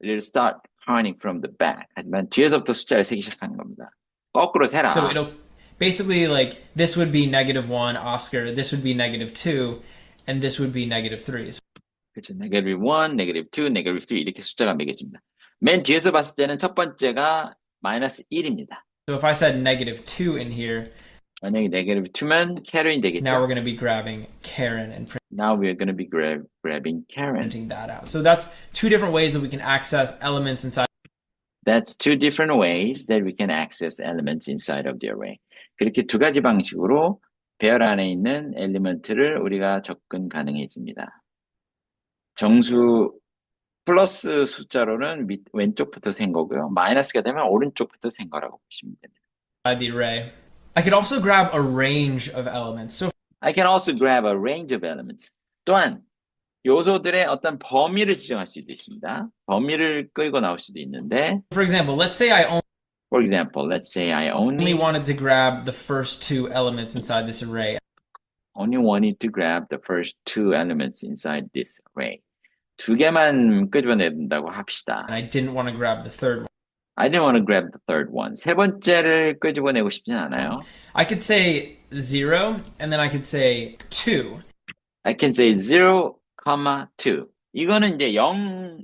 Speaker 1: It'll start counting from the back. 하지만 뒤에서부터 숫자를 세기 시작하는 겁니다. 거꾸로 세라.
Speaker 2: So it'll basically like this would be -1 Oscar, this would be -2, and this would be -3.
Speaker 1: 그렇죠. -1, -2, -3 이렇게 숫자가 매겨집니다. 맨 뒤에서 봤을 때는 첫 번째가 -1입니다.
Speaker 2: So if I said -2 in here,
Speaker 1: 만약에 -2면 Karen이 되겠죠.
Speaker 2: now we're going to be grabbing Karen and
Speaker 1: Now we're going to be grabbing Karen.
Speaker 2: printing that out. So that's two different ways that we can access elements inside.
Speaker 1: That's two different ways that we can access elements inside of the array. 그렇게 두 가지 방식으로 배열 안에 있는 엘리먼트를 우리가 접근 가능해집니다. 정수 플러스 숫자로는 왼쪽부터 센 거고요. 마이너스가 되면 오른쪽부터 센 거라고 보시면 됩니다.
Speaker 2: The array. I could also grab a range of elements. So
Speaker 1: I can also grab a range of elements. 또한 요소들의 어떤 범위를 지정할 수도 있습니다. 범위를 끌고 나올 수도 있는데,
Speaker 2: for example, let's say I
Speaker 1: for example, let's say I
Speaker 2: only wanted to grab the first two elements inside this array.
Speaker 1: only wanted to grab the first two elements inside this array. 두 개만 끄집어낸다고 합시다.
Speaker 2: And I didn't want to grab the third one.
Speaker 1: I didn't want to grab the third one. 세 번째를 끄집어내고 싶진 않아요.
Speaker 2: I could say 0, and then I could say 2.
Speaker 1: I can say 0, 2. 이거는 이제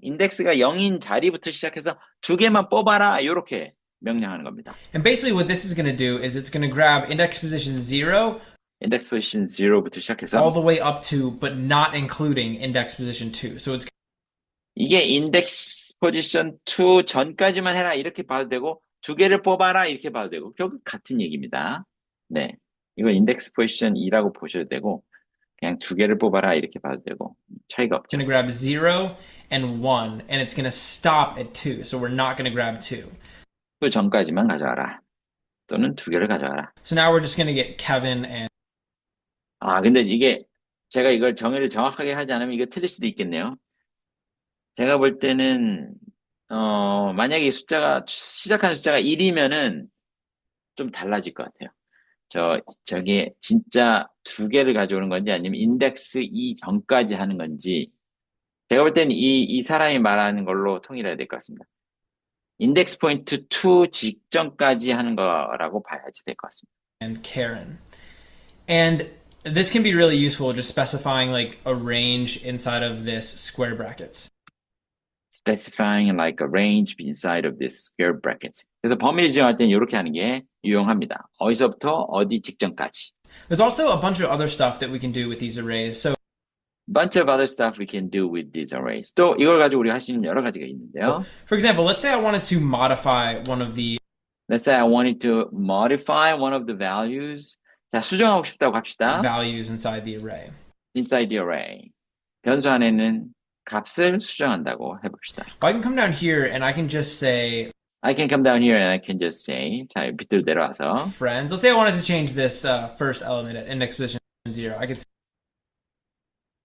Speaker 1: 인덱스가 0인 자리부터 시작해서 두 개만 뽑아라. 이렇게 명령하는 겁니다.
Speaker 2: And basically what this is going to do is it's going to grab index position 0
Speaker 1: index position 0부터 시작해서
Speaker 2: all the way up to, but not including index position 2. So it's
Speaker 1: 이게 index position 2 전까지만 해라 이렇게 봐도 되고 두 개를 뽑아라 이렇게 봐도 되고 결국 같은 얘기입니다. 네, 이거 index position 2라고 보셔도 되고 그냥 두 개를 뽑아라 이렇게 봐도 되고 차이가 없죠.
Speaker 2: going to grab 0 and 1, and it's going to stop at 2. So we're not going to grab 2.
Speaker 1: 그 전까지만 가져와라. 또는 두 개를 가져와라.
Speaker 2: So now we're just going to get Kevin and
Speaker 1: 근데 이게 제가 이걸 정의를 정확하게 하지 않으면 이거 틀릴 수도 있겠네요. 제가 볼 때는 만약에 시작하는 숫자가 1이면은 좀 달라질 것 같아요. 저게 진짜 두 개를 가져오는 건지 아니면 인덱스 2 전까지 하는 건지 제가 볼 때는 이 사람이 말하는 걸로 통일해야 될 것 같습니다. 인덱스 포인트 2 직전까지 하는 거라고 봐야지 될 것 같습니다.
Speaker 2: and Karen. And this can be really useful just specifying like a range inside of this square brackets.
Speaker 1: Specifying like a range inside of this square bracket. 그래서 범위를 지정할 때는 이렇게 하는 게 유용합니다. 어디서부터 어디 직전까지.
Speaker 2: There's also a bunch of other stuff that we can do with these arrays. So
Speaker 1: bunch of other stuff we can do with these arrays. 또 이걸 가지고 우리가 할 수 있는 여러 가지가 있는데요.
Speaker 2: for example, let's say I wanted to modify one of the
Speaker 1: Let's say I wanted to modify one of the values. 자, 수정하고 싶다고 합시다.
Speaker 2: values inside the array.
Speaker 1: Inside the array. 변수 안에는 값을 수정한다고 해봅시다.
Speaker 2: I can come down here and I can just say
Speaker 1: I can come down here and I can just say, 자, 밑으로 내려와서
Speaker 2: friends. Let's say I wanted to change this first element at index position 0. I could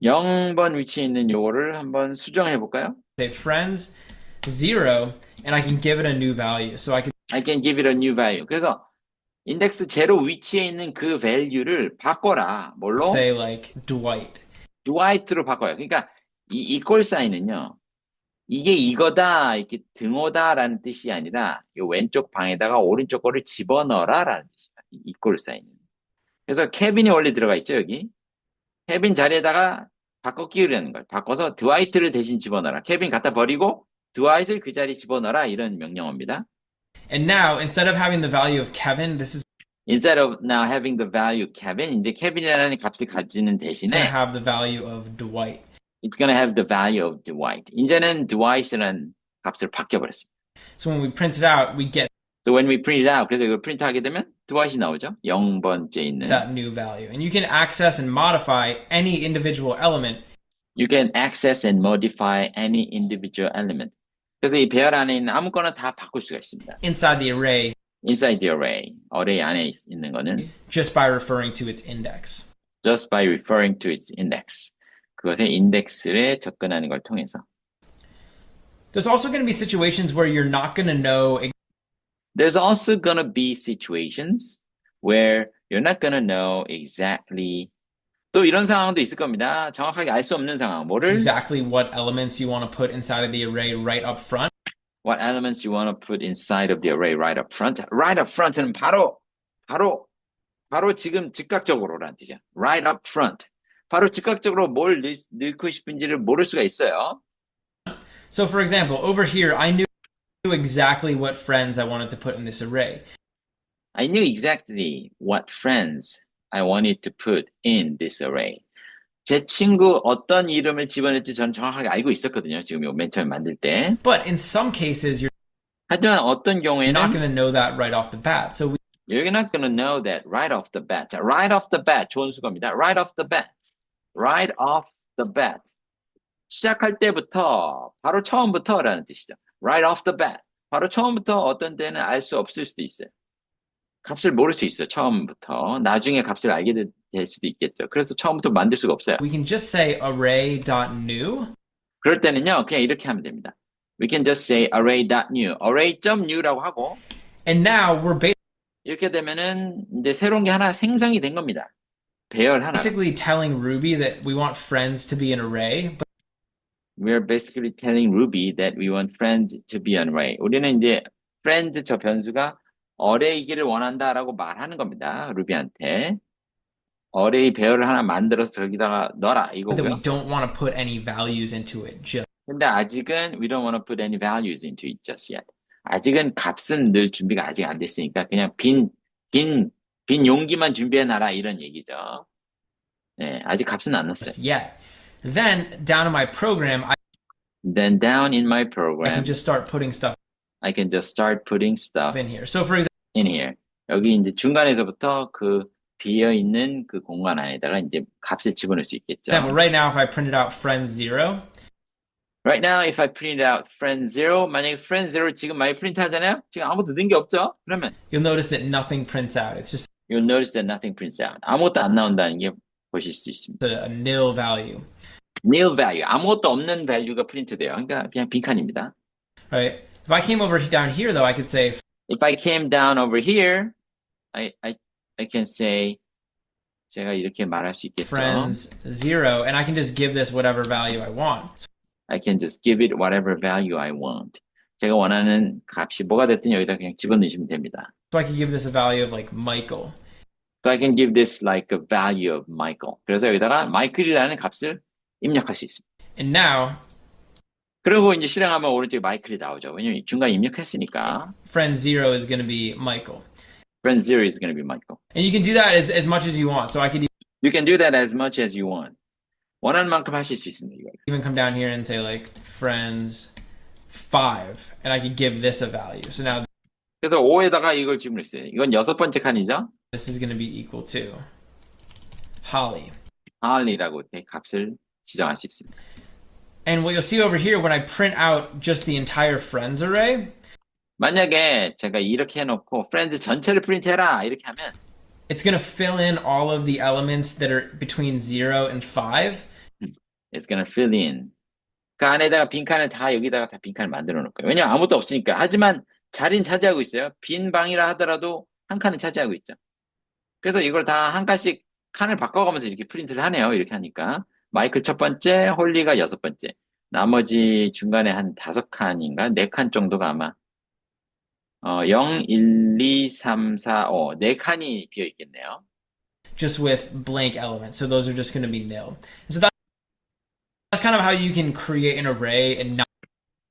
Speaker 1: 0번 위치에 있는 요거를 한번 수정해 볼까요?
Speaker 2: say friends 0, and I can give it a new value. So
Speaker 1: I can give it a new value. 그래서 인덱스 0 위치에 있는 그 value를 바꿔라. 뭘로?
Speaker 2: say like Dwight.
Speaker 1: Dwight로 바꿔요. 그러니까 이 이퀄 사인은요. 이게 이거다, 이렇게 등호다라는 뜻이 아니라 이 왼쪽 방에다가 오른쪽 거를 집어넣어라라는 뜻이에요. 이 이퀄 사인은. 그래서 케빈이 원래 들어가 있죠, 여기. 케빈 자리에다가 바꿔 끼우려는 걸. 바꿔서 드와이트를 대신 집어넣어라. 케빈 갖다 버리고 드와이트를 그 자리에 집어넣어라. 이런 명령어입니다.
Speaker 2: And now, instead of having the value of Kevin, this is
Speaker 1: Instead of now having the value Kevin, 이제 케빈이라는 값을 가지는
Speaker 2: going to
Speaker 1: 대신에
Speaker 2: have the value of Dwight.
Speaker 1: It's gonna have the value of Dwight. 이제는 Dwight이라는 값을 바뀌어버렸습니다.
Speaker 2: So when we print it out, we get
Speaker 1: So when we print it out, 그래서 이걸 프린트하게 되면 Dwight이 나오죠. 0번째 있는.
Speaker 2: that new value. And you can access and modify any individual element.
Speaker 1: You can access and modify any individual element. 그래서 이 배열 안에 있는 아무거나 다 바꿀 수가 있습니다.
Speaker 2: inside the array
Speaker 1: Inside the array, array 안에 있는 거는
Speaker 2: just by referring to its index.
Speaker 1: just by referring to its index. 그것의 인덱스에 접근하는 걸 통해서.
Speaker 2: There's also going to be situations where you're not going to know
Speaker 1: There's also gonna be situations where you're not gonna know exactly. 또 이런 상황도 있을 겁니다. 정확하게 알 수 없는 상황. 뭐를?
Speaker 2: exactly what elements you want to put inside of the array right up front.
Speaker 1: What elements you want to put inside of the array right up front. Right up front는 바로 지금 즉각적으로라는 뜻이야. Right up front. 바로 즉각적으로 뭘 넣고 싶은지를 모를 수가 있어요.
Speaker 2: So for example, over here, I knew exactly what friends I wanted to put in this array.
Speaker 1: I knew exactly what friends I wanted to put in this array. 제 친구 어떤 이름을 집어넣을지 전 정확하게 알고 있었거든요. 지금 이거 맨 처음에 만들 때.
Speaker 2: But in some cases, you're
Speaker 1: 하지만 어떤
Speaker 2: not
Speaker 1: 경우에는
Speaker 2: going to know that right off the bat. So
Speaker 1: you're not going to know that right off the bat. 자, right off the bat 좋은 수거입니다. Right off the bat. Right off the bat. 시작할 때부터 바로 처음부터라는 뜻이죠. Right off the bat. 바로 처음부터 어떤 때는 알 수 없을 수도 있어요. 값을 모를 수 있어요. 처음부터. 나중에 값을 알게 될 수도 있겠죠. 그래서 처음부터 만들 수가 없어요.
Speaker 2: we can just say array.new.
Speaker 1: 그럴 때는요. 그냥 이렇게 하면 됩니다. We can just say array.new. array.new라고 하고
Speaker 2: And now we're
Speaker 1: 이렇게 되면은 이제 새로운 게 하나 생성이 된 겁니다. 배열 하나.
Speaker 2: basically telling Ruby that we want friends to be an array. But
Speaker 1: We're basically telling Ruby that we want friends to be an array. 우리는 이제 friends 저 변수가 array이기를 원한다라고 말하는 겁니다. 루비한테. array 배열을 하나 만들어서 저기다가 넣어라
Speaker 2: that we
Speaker 1: 이거고요.
Speaker 2: don't want to put any values into it just
Speaker 1: 근데 아직은 we don't want to put any values into it just yet. 아직은 값은 늘 준비가 아직 안 됐으니까 그냥 빈 용기만 준비해놔라 이런 얘기죠. 네, 아직 값은 안 넣었어요.
Speaker 2: yet. Then down in my program,
Speaker 1: Then down in my
Speaker 2: I can
Speaker 1: program,
Speaker 2: just start putting stuff
Speaker 1: I can just start putting stuff
Speaker 2: in here. So for example,
Speaker 1: in here. 여기 이제 중간에서부터 그 비어있는 그 공간 안에다가 이제 값을 집어넣을 수 있겠죠.
Speaker 2: right now, if I printed out friend 0,
Speaker 1: Right now, if I print out friend 0, 만약에 friend 0 지금 많이 프린트 하잖아요? 지금 아무것도 넣은 게 없죠? 그러면
Speaker 2: you'll notice that nothing prints out. It's just
Speaker 1: you'll notice that nothing prints out. 아무것도 안 나온다는 게 보실 수 있습니다.
Speaker 2: a nil value,
Speaker 1: nil value. 아무것도 없는 value가 프린트 돼요. 그러니까 그냥 빈칸입니다.
Speaker 2: right? If I came over down here, though, I could say
Speaker 1: If I came down over here, I can say 제가 이렇게 말할 수 있겠죠.
Speaker 2: friends 0, and I can just give this whatever value I want.
Speaker 1: I can just give it whatever value I want. 제가 원하는 값이 뭐가 됐든 여기다 그냥 집어넣으시면 됩니다.
Speaker 2: So I could give this a value of like Michael.
Speaker 1: So I can give this like a value of Michael. 그래서 여기다가 마이클이라는 값을 입력할 수 있습니다.
Speaker 2: And now,
Speaker 1: 그리고 이제 실행하면 오른쪽에 마이클이 나오죠. 왜냐면 중간에 입력했으니까.
Speaker 2: friend 0 is going to be Michael.
Speaker 1: Friend 0 is going to be Michael.
Speaker 2: And you can do that as much as you want. So I could
Speaker 1: You can do that as much as you want. 원하는 만큼 하실 수 있습니다. 이거.
Speaker 2: even come down here and say like friends 5, and I could give this a value. So now
Speaker 1: 그래서 5에다가 이걸 집어넣었어요. 이건 6번째 칸이죠.
Speaker 2: this is going to be equal to Holly.
Speaker 1: Holly라고 이렇게 값을 지정할 수 있습니다.
Speaker 2: And what you'll see over here when I print out just the entire friends array,
Speaker 1: 만약에 제가 이렇게 해놓고 friends 전체를 프린트해라 이렇게 하면
Speaker 2: it's going to fill in all of the elements that are between 0 and 5.
Speaker 1: It's gonna fill in. 그 안에다가 빈칸을 다 여기다가 다 빈칸을 만들어 놓을 거예요. 왜냐면 아무것도 없으니까. 하지만 자리는 차지하고 있어요. 빈 방이라 하더라도 한 칸은 차지하고 있죠. 그래서 이걸 다 한 칸씩 칸을 바꿔가면서 이렇게 프린트를 하네요. 이렇게 하니까. 마이클 첫 번째, 홀리가 6번째. 나머지 중간에 한 5칸인가? 4칸 정도가 아마 0, 1, 2, 3, 4, 5. 4칸이 비어 있겠네요.
Speaker 2: Just with blank elements. So those are just going to be nil. So that's kind of how you can create an array and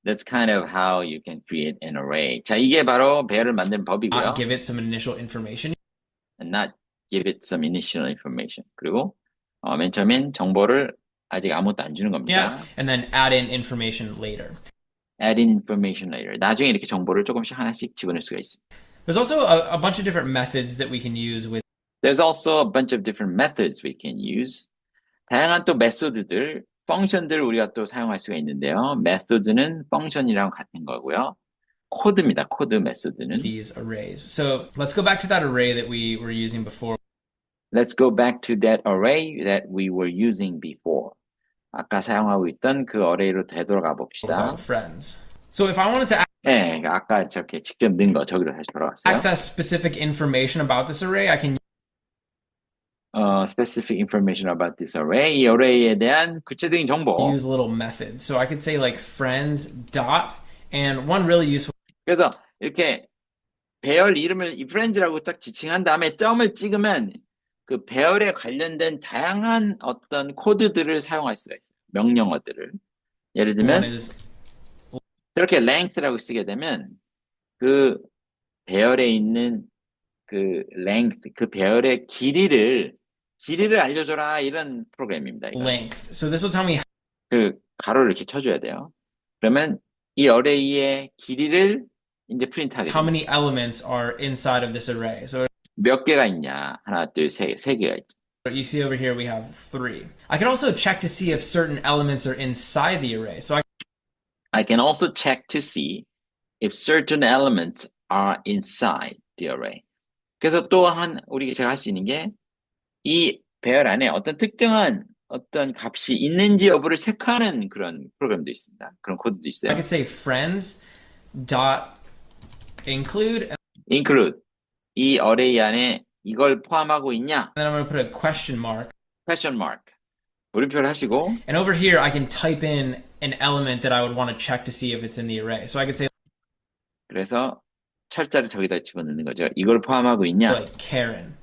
Speaker 1: That's kind of how you can create an array. 자, 이게 바로 배열을 만드는 법이고요.
Speaker 2: not give it some initial information.
Speaker 1: And not give it some initial information. 그리고 맨 처음엔 정보를 아직 아무것도 안 주는
Speaker 2: yeah,
Speaker 1: 겁니다.
Speaker 2: and then add in information later.
Speaker 1: Add in information later. 나중에 이렇게 정보를 조금씩 하나씩 집어넣을 수가 있습니다.
Speaker 2: There's also a bunch of different methods that we can use with
Speaker 1: There's also a bunch of different methods we can use. 다양한 또 메소드들, 펑션들을 우리가 또 사용할 수가 있는데요. 메소드는 펑션이랑 같은 거고요. 코드입니다. 코드 메소드는.
Speaker 2: these arrays. So let's go back to that array that we were using before.
Speaker 1: Let's go back to that array that we were using before. 아까 사용하고 있던 그 어레이로 되돌아가 봅시다.
Speaker 2: Without friends. So if I wanted to
Speaker 1: 네, 아까 저렇게 직접 넣은 거 저기로 다시 돌아갔어요.
Speaker 2: access specific information about this array, I can
Speaker 1: Specific information about this array. 이 어레이에 대한 구체적인 정보.
Speaker 2: use little methods. So I could say like friends dot, and one really useful
Speaker 1: 그래서 이렇게 배열 이름을 이 friends라고 딱 지칭한 다음에 점을 찍으면 그 배열에 관련된 다양한 어떤 코드들을 사용할 수가 있어요. 명령어들을. 예를
Speaker 2: one
Speaker 1: 들면
Speaker 2: is
Speaker 1: 저렇게 length라고 쓰게 되면 그 배열에 있는 그 length, 그 배열의 길이를 알려줘라 이런 프로그램입니다. 이거.
Speaker 2: length. So this will tell me
Speaker 1: 그 가로를 이렇게 쳐줘야 돼요. 그러면 이 어레이의 길이를 이제 프린트하게
Speaker 2: how
Speaker 1: 됩니다.
Speaker 2: many elements are inside of this array. So
Speaker 1: 몇 개가 있냐? 하나, 둘, 세 개가 있죠.
Speaker 2: you see over here we have 3. I can also check to see if certain elements are inside the array. So
Speaker 1: I can also check to see if certain elements are inside the array. 그래서 또한 제가 할 수 있는 게 이 배열 안에 어떤 특정한 어떤 값이 있는지 여부를 체크하는 그런 프로그램도 있습니다. 그런 코드도
Speaker 2: I
Speaker 1: 있어요.
Speaker 2: could say friends dot include, and
Speaker 1: include 이 어레이 안에 이걸 포함하고 있냐?
Speaker 2: then I'm going to put a question mark.
Speaker 1: question mark. 물음표를 하시고
Speaker 2: And over here, I can type in an element that I would want to check to see if it's in the array. So I could say
Speaker 1: 그래서 철자를 저기다 집어넣는 거죠. 이걸 포함하고 있냐?
Speaker 2: like Karen.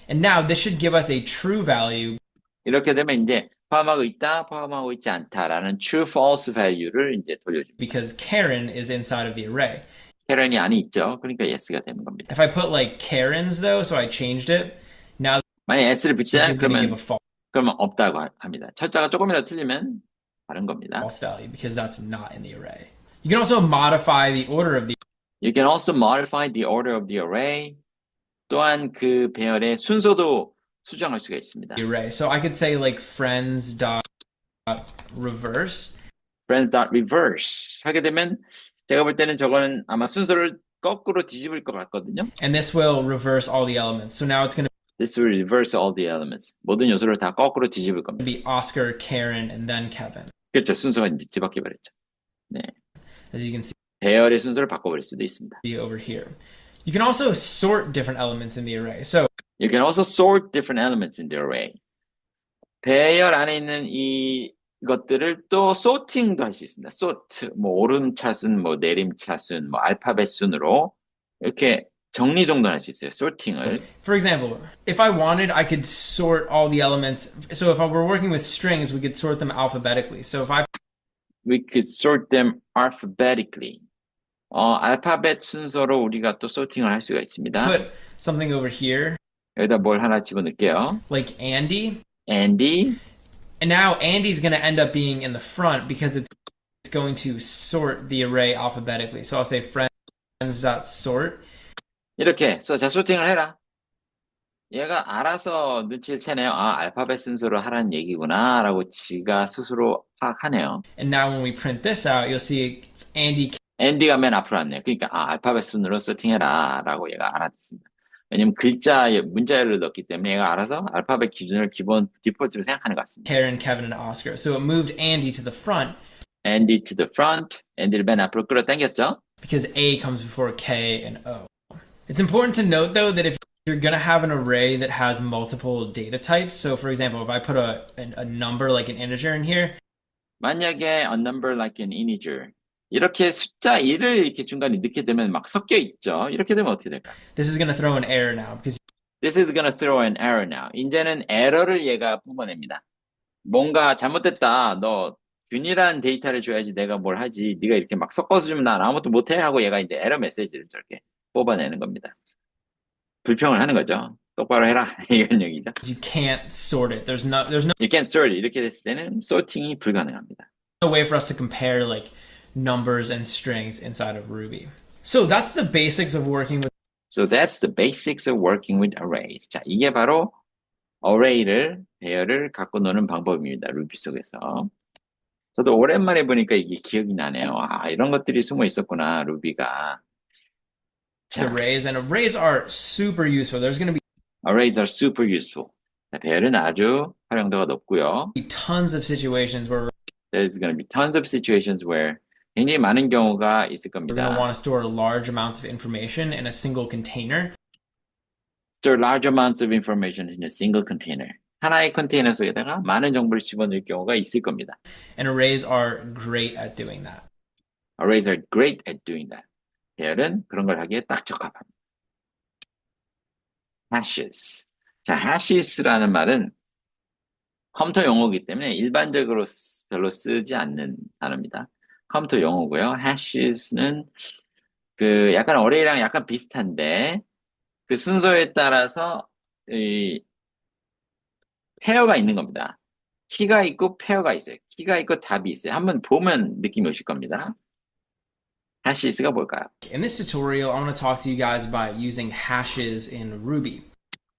Speaker 2: And now this should give us a true value
Speaker 1: 이렇게 되면 이제 포함하고 있다, 포함하고 있지 않다라는 true, false value를 이제 돌려줍니다.
Speaker 2: because Karen is inside of the array.
Speaker 1: 캐런이 안에 있죠. 그러니까 yes가 되는 겁니다.
Speaker 2: If I put like Karen's though, so I changed it, now
Speaker 1: 만약에 s를
Speaker 2: this
Speaker 1: 붙이자
Speaker 2: is going to give
Speaker 1: 그러면
Speaker 2: a false
Speaker 1: 없다고 합니다. 철자가 조금이라도 틀리면 다른 겁니다.
Speaker 2: value because that's not in the array. You can also modify the order of the
Speaker 1: You can also modify the order of the array. 또한 그 배열의 순서도 수정할 수가 있습니다.
Speaker 2: array. So I could say like friends dot reverse.
Speaker 1: friends.reverse 하게 되면 제가 볼 때는 저거는 아마 순서를 거꾸로 뒤집을 것 같거든요.
Speaker 2: And this will reverse all the elements. So now it's going to
Speaker 1: This will reverse all the elements. 모든 요소를 다 거꾸로 뒤집을 겁니다.
Speaker 2: be Oscar, Karen, and then Kevin.
Speaker 1: 그렇죠. 순서가 이제 뒤바뀌어 버렸죠. 네.
Speaker 2: As you can see
Speaker 1: 배열의 순서를 바꿔버릴 수도 있습니다.
Speaker 2: over here. You can also sort different elements in the array. So
Speaker 1: You can also sort different elements in the array. 배열 안에 있는 이것들을 또 sorting도 할 수 있습니다. sort, 뭐 오름차순, 뭐 내림차순, 뭐 알파벳 순으로 이렇게 정리정돈할 수 있어요. sorting을.
Speaker 2: for example, if I wanted, I could sort all the elements. So if I were working with strings, we could sort them alphabetically. So if I
Speaker 1: We could sort them alphabetically. 알파벳 순서로 우리가 또 sorting을 할 수가 있습니다.
Speaker 2: put something over here,
Speaker 1: 여기다 뭘 하나 집어넣을게요.
Speaker 2: like Andy,
Speaker 1: Andy,
Speaker 2: and now Andy's going to end up being in the front because it's going to sort the array alphabetically. So I'll say friends.sort.
Speaker 1: 이렇게 자, sorting을 해라. 얘가 알아서 눈치를 채네요. 알파벳 순서로 하라는 얘기구나 라고 지가 스스로 파악하네요.
Speaker 2: And now when we print this out, you'll see it's Andy
Speaker 1: 앤디가 맨 앞으로 왔네요. 그러니까 알파벳 순으로 세팅해라 라고 얘가 알아듣습니다. 왜냐면 문자열을 넣기 때문에 얘가 알아서 알파벳 기준을 기본 디폴트로 생각하는 것 같습니다.
Speaker 2: Karen, Kevin, and Oscar. So it moved Andy to the front
Speaker 1: Andy to the front. 앤디를 맨 앞으로 끌어당겼죠.
Speaker 2: because A comes before K and O. It's important to note though that if you're going to have an array that has multiple data types, so for example, if I put a number like an integer in here,
Speaker 1: 만약에 a number like an integer 이렇게 숫자 1을 이렇게 중간에 넣게 되면 막 섞여 있죠. 이렇게 되면 어떻게 될까요?
Speaker 2: this is going to throw an error now because
Speaker 1: This is gonna throw an error now. 이제는 에러를 얘가 뿜어냅니다. 뭔가 잘못됐다. 너 균일한 데이터를 줘야지 내가 뭘 하지. 네가 이렇게 막 섞어서 주면 난 아무것도 못해 하고 얘가 이제 에러 메시지를 저렇게 뽑아내는 겁니다. 불평을 하는 거죠. 똑바로 해라. 이런 얘기죠.
Speaker 2: You can't sort it. There's no
Speaker 1: You can't sort it. 이렇게 됐을 때는 sorting이 불가능합니다.
Speaker 2: way for us to compare like numbers and strings inside of Ruby. So that's the basics of working with
Speaker 1: So that's the basics of working with arrays. 자, 이게 바로 array를, 배열을 갖고 노는 방법입니다. 루비 속에서. 저도 오랜만에 보니까 이게 기억이 나네요. 아, 이런 것들이 숨어 있었구나, 루비가. 자,
Speaker 2: arrays, and arrays are super useful. There's going to
Speaker 1: arrays are super useful. 자, 배열은 아주 활용도가 높고요.
Speaker 2: be tons of situations where
Speaker 1: There's going to be tons of situations where 굉장히 많은 경우가 있을
Speaker 2: we're going to
Speaker 1: 겁니다.
Speaker 2: want to store large amounts of information in a single container.
Speaker 1: Store large amounts of information in a single container. 하나의 컨테이너 속에다가 많은 정보를 집어넣을 경우가 있을 겁니다.
Speaker 2: And arrays are great at doing that.
Speaker 1: Arrays are great at doing that. 배열은 그런 걸 하기에 딱 적합합니다. hashes. 자, hashes라는 말은 컴퓨터 용어이기 때문에 일반적으로 별로 쓰지 않는 단어입니다. 컴퓨터 용어고요. hashes는 그 약간 어레이랑 약간 비슷한데 그 순서에 따라서 이 페어가 있는 겁니다. 키가 있고 페어가 있어요. 키가 있고 답이 있어요. 한번 보면 느낌이 오실 겁니다. hashes가 뭘까요?
Speaker 2: In this tutorial, I want to talk to you guys about using hashes in Ruby.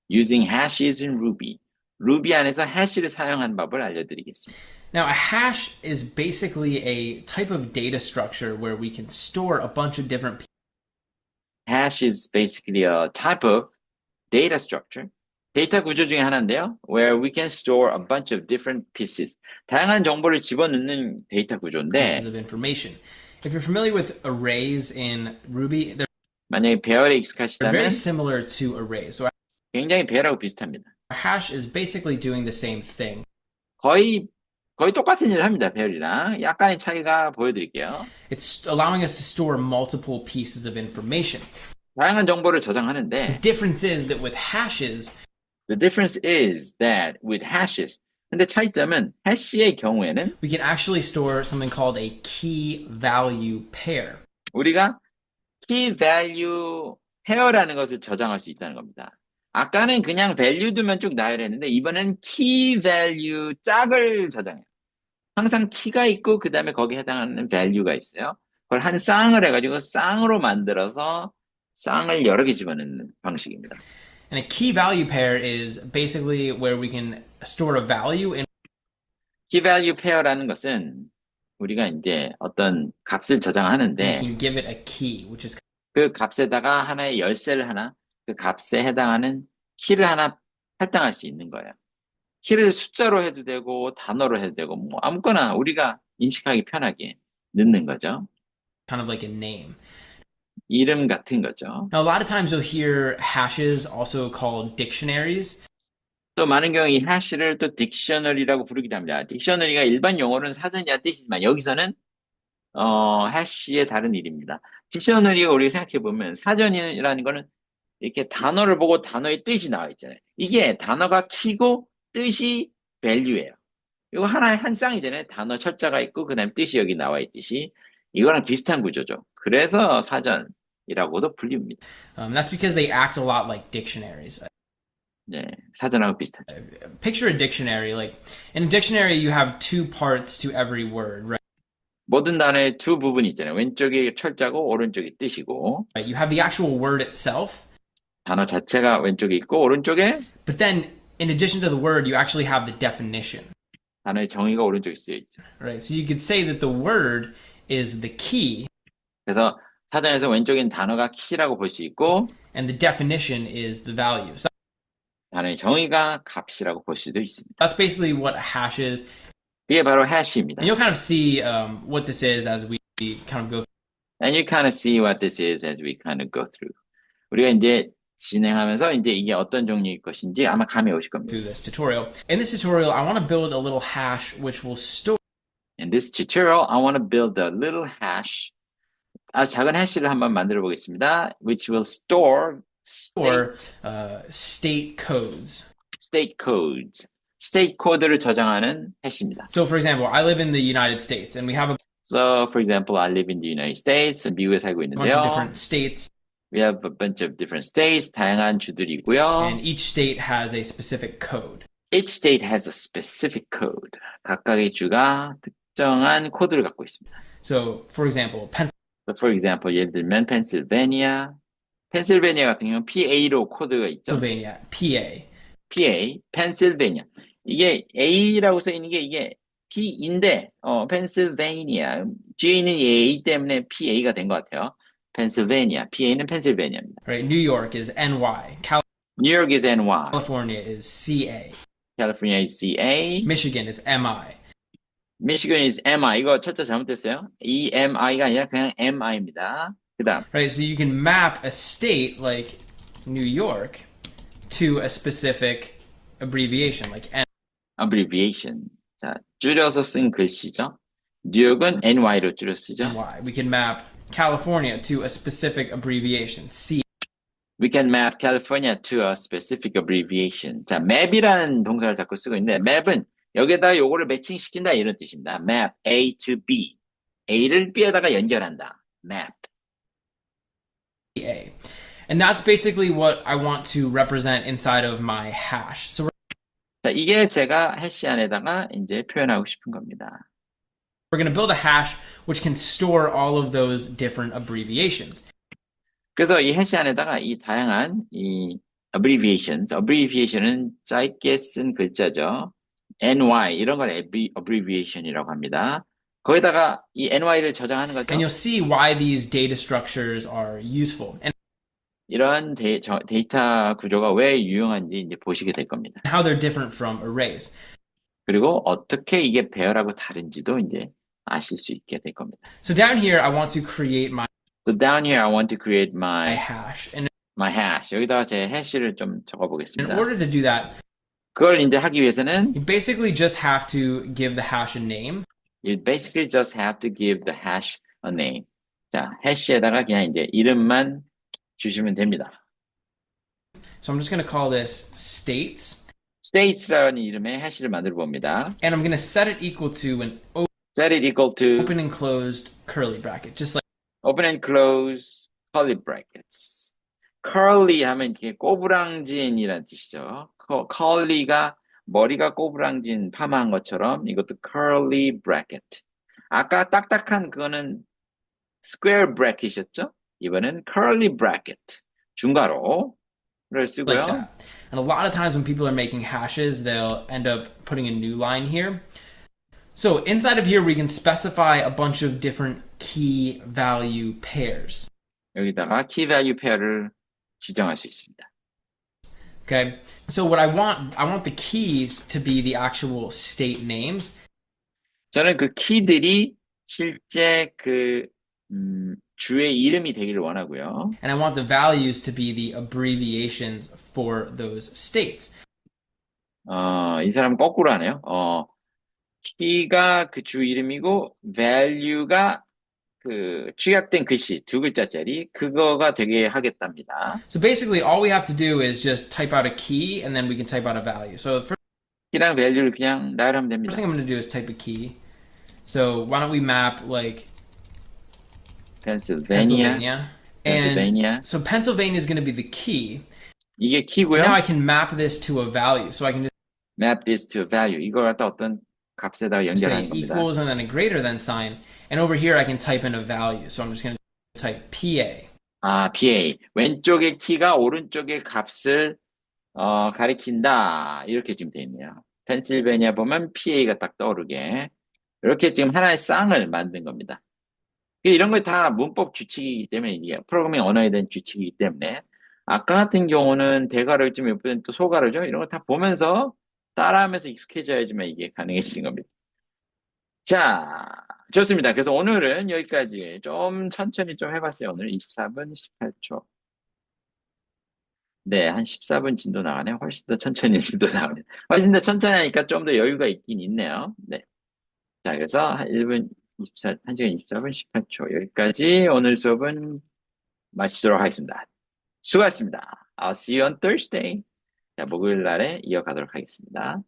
Speaker 1: Using hashes in Ruby. 루비 안에서 hash를 사용하는 법을 알려드리겠습니다.
Speaker 2: Now, a hash is basically a type of data structure where we can store a bunch of different
Speaker 1: Hash is basically a type of data structure. 데이터 구조 중에 하나인데요. Where we can store a bunch of different pieces. 다양한 정보를 집어넣는 데이터
Speaker 2: pieces
Speaker 1: 구조인데
Speaker 2: of information. If you're familiar with arrays in Ruby, they're
Speaker 1: 만약에 배열에
Speaker 2: very
Speaker 1: 익숙하시다면
Speaker 2: similar to arrays. So
Speaker 1: 굉장히 배열하고 비슷합니다.
Speaker 2: a hash is basically doing the same thing.
Speaker 1: 거의 똑같은 일을 합니다. 배열이랑 약간의 차이가 보여드릴게요.
Speaker 2: It's allowing us to store multiple pieces of information.
Speaker 1: 다양한 정보를
Speaker 2: The
Speaker 1: 저장하는데
Speaker 2: difference is that with hashes,
Speaker 1: the difference is that with hashes 근데 차이점은 hash의 경우에는
Speaker 2: we can actually store something called a key value pair.
Speaker 1: 우리가 key value pair라는 것을 저장할 수 있다는 겁니다. 아까는 그냥 value 두면 쭉 나열했는데 이번엔 key value 짝을 저장해요. 항상 키가 있고 그 다음에 거기에 해당하는 value가 있어요. 그걸 한 쌍을 해가지고 쌍으로 만들어서 쌍을 여러 개 집어넣는 방식입니다.
Speaker 2: And a key value pair is basically where we can store a value in
Speaker 1: key value pair라는 것은 우리가 이제 어떤 값을
Speaker 2: we
Speaker 1: 저장하는데
Speaker 2: can give it a key, which is
Speaker 1: 그 값에다가 하나의 열쇠를 하나, 그 값에 해당하는 키를 하나 할당할 수 있는 거예요. 키를 숫자로 해도 되고 단어로 해도 되고 뭐 아무거나 우리가 인식하기 편하게 넣는 거죠.
Speaker 2: kind of like a name.
Speaker 1: 이름 같은 거죠.
Speaker 2: Now, a lot of times you'll hear hashes also called dictionaries.
Speaker 1: 또 많은 경우 이 hash를 또 딕셔너리라고 부르기도 합니다. 딕셔너리가 일반 용어로는 사전이라는 뜻이지만 여기서는 hash의 다른 일입니다. 딕셔너리가 우리가 생각해보면 사전이라는 거는 이렇게 단어를 보고 단어의 뜻이 나와 있잖아요. 이게 단어가 키고 뜻이 value예요. 이거 하나의 한 쌍이잖아요. 단어 철자가 있고 그 다음에 뜻이 여기 나와 있듯이 이거랑 비슷한 구조죠. 그래서 사전이라고도 불립니다.
Speaker 2: That's because they act a lot like dictionaries.
Speaker 1: 네, 사전하고 비슷하죠.
Speaker 2: Picture a dictionary. Like in a dictionary, you have two parts to every word, right?
Speaker 1: 모든 단어의 두 부분이 있잖아요. 왼쪽이 철자고 오른쪽이 뜻이고
Speaker 2: You have the actual word itself,
Speaker 1: 단어 자체가 왼쪽에 있고 오른쪽에
Speaker 2: but then in addition to the word, you actually have the definition,
Speaker 1: 단어의 정의가 오른쪽에 쓰여 있죠.
Speaker 2: right? So you could say that the word is the key,
Speaker 1: 그래서 사전에서 왼쪽엔 단어가 키라고 볼 수 있고
Speaker 2: and the definition is the value. So
Speaker 1: 단어의 정의가 값이라고 볼 수도 있습니다.
Speaker 2: that's basically what a hash is.
Speaker 1: 이게 바로 hash입니다.
Speaker 2: And you'll kind of see what this is as we kind of go
Speaker 1: And you kind of see what this is as we kind of go through. 우리가 이제 진행하면서 이제 이게 어떤 종류일 것인지 아마 감이 오실 겁니다.
Speaker 2: through this tutorial. In this tutorial, I want to build a little hash which will store
Speaker 1: In this tutorial, I want to build a little hash. 아주 작은 해시를 한번 만들어 보겠습니다. Which will store
Speaker 2: state codes.
Speaker 1: state codes. state 코드를 저장하는 해시입니다.
Speaker 2: So, for example, I live in the United States, and we have a
Speaker 1: So, for example, I live in the United States. 미국에 살고
Speaker 2: bunch of
Speaker 1: 있는데요.
Speaker 2: different states.
Speaker 1: We have a bunch of different states, 다양한 주들이고요.
Speaker 2: And each state has a specific code.
Speaker 1: Each state has a specific code. 각각의 주가 특정한 코드를 갖고 있습니다.
Speaker 2: So, for example,
Speaker 1: So for example, 예를 들면 펜실베니아 같은 경우는 PA로 코드가 있죠.
Speaker 2: Pennsylvania, PA.
Speaker 1: PA, 펜실베니아. 이게 A라고 써 있는 게 이게 P인데, 펜실베니아. 뒤에 있는 A 때문에 PA가 된 것 같아요. 펜실베니아. PA는 펜실베니아입니다.
Speaker 2: Right? New York is NY.
Speaker 1: New York is NY.
Speaker 2: California is CA.
Speaker 1: California is CA.
Speaker 2: Michigan is MI.
Speaker 1: Michigan is MI. 이거 철자 잘못됐어요. EMI가 아니라 그냥 MI입니다. 그 다음.
Speaker 2: Right? So you can map a state like New York to a specific abbreviation like N.
Speaker 1: abbreviation. 자, 줄여서 쓴 글씨죠. 뉴욕은 NY로 줄여 쓰죠.
Speaker 2: NY. We can map California to a specific abbreviation C.
Speaker 1: We can map California to a specific abbreviation. 자, map이라는 동사를 자꾸 쓰고 있는데 map은 여기에다 요거를 매칭시킨다 이런 뜻입니다. map A to B. A를 B에다가 연결한다. map.
Speaker 2: A. And that's basically what I want to represent inside of my hash. So
Speaker 1: 자, 이게 제가 해시 안에다가 이제 표현하고 싶은 겁니다.
Speaker 2: we're going to build a hash which can store all of those different abbreviations.
Speaker 1: 그래서 이 해시 안에다가 이 다양한 이 abbreviation은 짧게 쓴 글자죠. NY 이런 걸 abbreviation이라고 합니다. 거기다가 이 NY를 저장하는 거죠.
Speaker 2: And you'll see why these data structures are useful and
Speaker 1: 이런 데이터 구조가 왜 유용한지 이제 보시게 될 겁니다.
Speaker 2: how they're different from arrays.
Speaker 1: 그리고 어떻게 이게 배열하고 다른지도 이제 아실 수 있게 될 겁니다.
Speaker 2: So down here, I want to create my
Speaker 1: So down here, I want to create my
Speaker 2: hash. And
Speaker 1: my hash. 여기다가 제 해시를 좀
Speaker 2: in
Speaker 1: 적어보겠습니다.
Speaker 2: order to do that,
Speaker 1: 그걸 이제 하기 위해서는
Speaker 2: you basically just have to give the hash a name.
Speaker 1: you basically just have to give the hash a name. 자, 해시에다가 그냥 이제 이름만 주시면 됩니다.
Speaker 2: So I'm just going to call this states.
Speaker 1: states라는 이름의 해시를 만들어 봅니다.
Speaker 2: And I'm going to set it equal to an
Speaker 1: set it equal to
Speaker 2: open and closed curly bracket, just like
Speaker 1: open and close curly brackets. curly 하면 이게 꼬부랑진이라는 뜻이죠. curly가 머리가 꼬부랑진 파마한 것처럼 이것도 curly bracket. 아까 딱딱한 그거는 square bracket이었죠? 이번엔 curly bracket. 중괄호를 쓰고요.
Speaker 2: like that. And a lot of times when people are making hashes, they'll end up putting a new line here. So inside of here, we can specify a bunch of different key value pairs.
Speaker 1: 여기다가 key value pair를 지정할 수 있습니다.
Speaker 2: Okay. So what I want the keys to be the actual state names.
Speaker 1: 저는 그 키들이 실제 그 주의 이름이 되기를 원하고요.
Speaker 2: And I want the values to be the abbreviations for those states.
Speaker 1: 이 사람 거꾸로 하네요. 키가 그 주 이름이고 value가 그 축약된 글씨 두 글자짜리 그거가 되게 하겠답니다.
Speaker 2: So basically all we have to do is just type out a key and then we can type out a value. So first
Speaker 1: 키랑 value를 그냥 나열하면 됩니다.
Speaker 2: thing I'm going to do is type a key. So why don't we map like
Speaker 1: Pennsylvania.
Speaker 2: And so Pennsylvania is going to be the key.
Speaker 1: 이게 키고요.
Speaker 2: Now I can map this to a value. So I can just
Speaker 1: map this to a value. 이걸 갖다 어떤 값에다가
Speaker 2: say
Speaker 1: 연결하는 겁니다.
Speaker 2: equals and then a greater than sign. And over here I can type in a value. So I'm just going to type PA.
Speaker 1: PA. 왼쪽의 키가 오른쪽의 값을 가리킨다. 이렇게 지금 되어 있네요. 펜실베니아 보면 PA가 딱 떠오르게. 이렇게 지금 하나의 쌍을 만든 겁니다. 이런 거 다 문법 규칙이기 때문에 이게 프로그래밍 언어에 대한 규칙이기 때문에 아까 같은 경우는 대괄호였지 몇 번 또 소괄호죠. 이런 거 다 보면서 따라하면서 익숙해져야지만 이게 가능해지는 겁니다. 자, 좋습니다. 그래서 오늘은 여기까지 좀 천천히 좀 해봤어요. 오늘 24분 18초. 네, 한 14분 진도 나가네요. 훨씬 더 천천히 진도 나가네요. 훨씬 더 천천히 하니까 좀 더 여유가 있긴 있네요. 네. 자, 그래서 1시간 24분 18초. 여기까지 오늘 수업은 마치도록 하겠습니다. 수고하셨습니다. I'll see you on Thursday. 자, 목요일 날에 이어가도록 하겠습니다.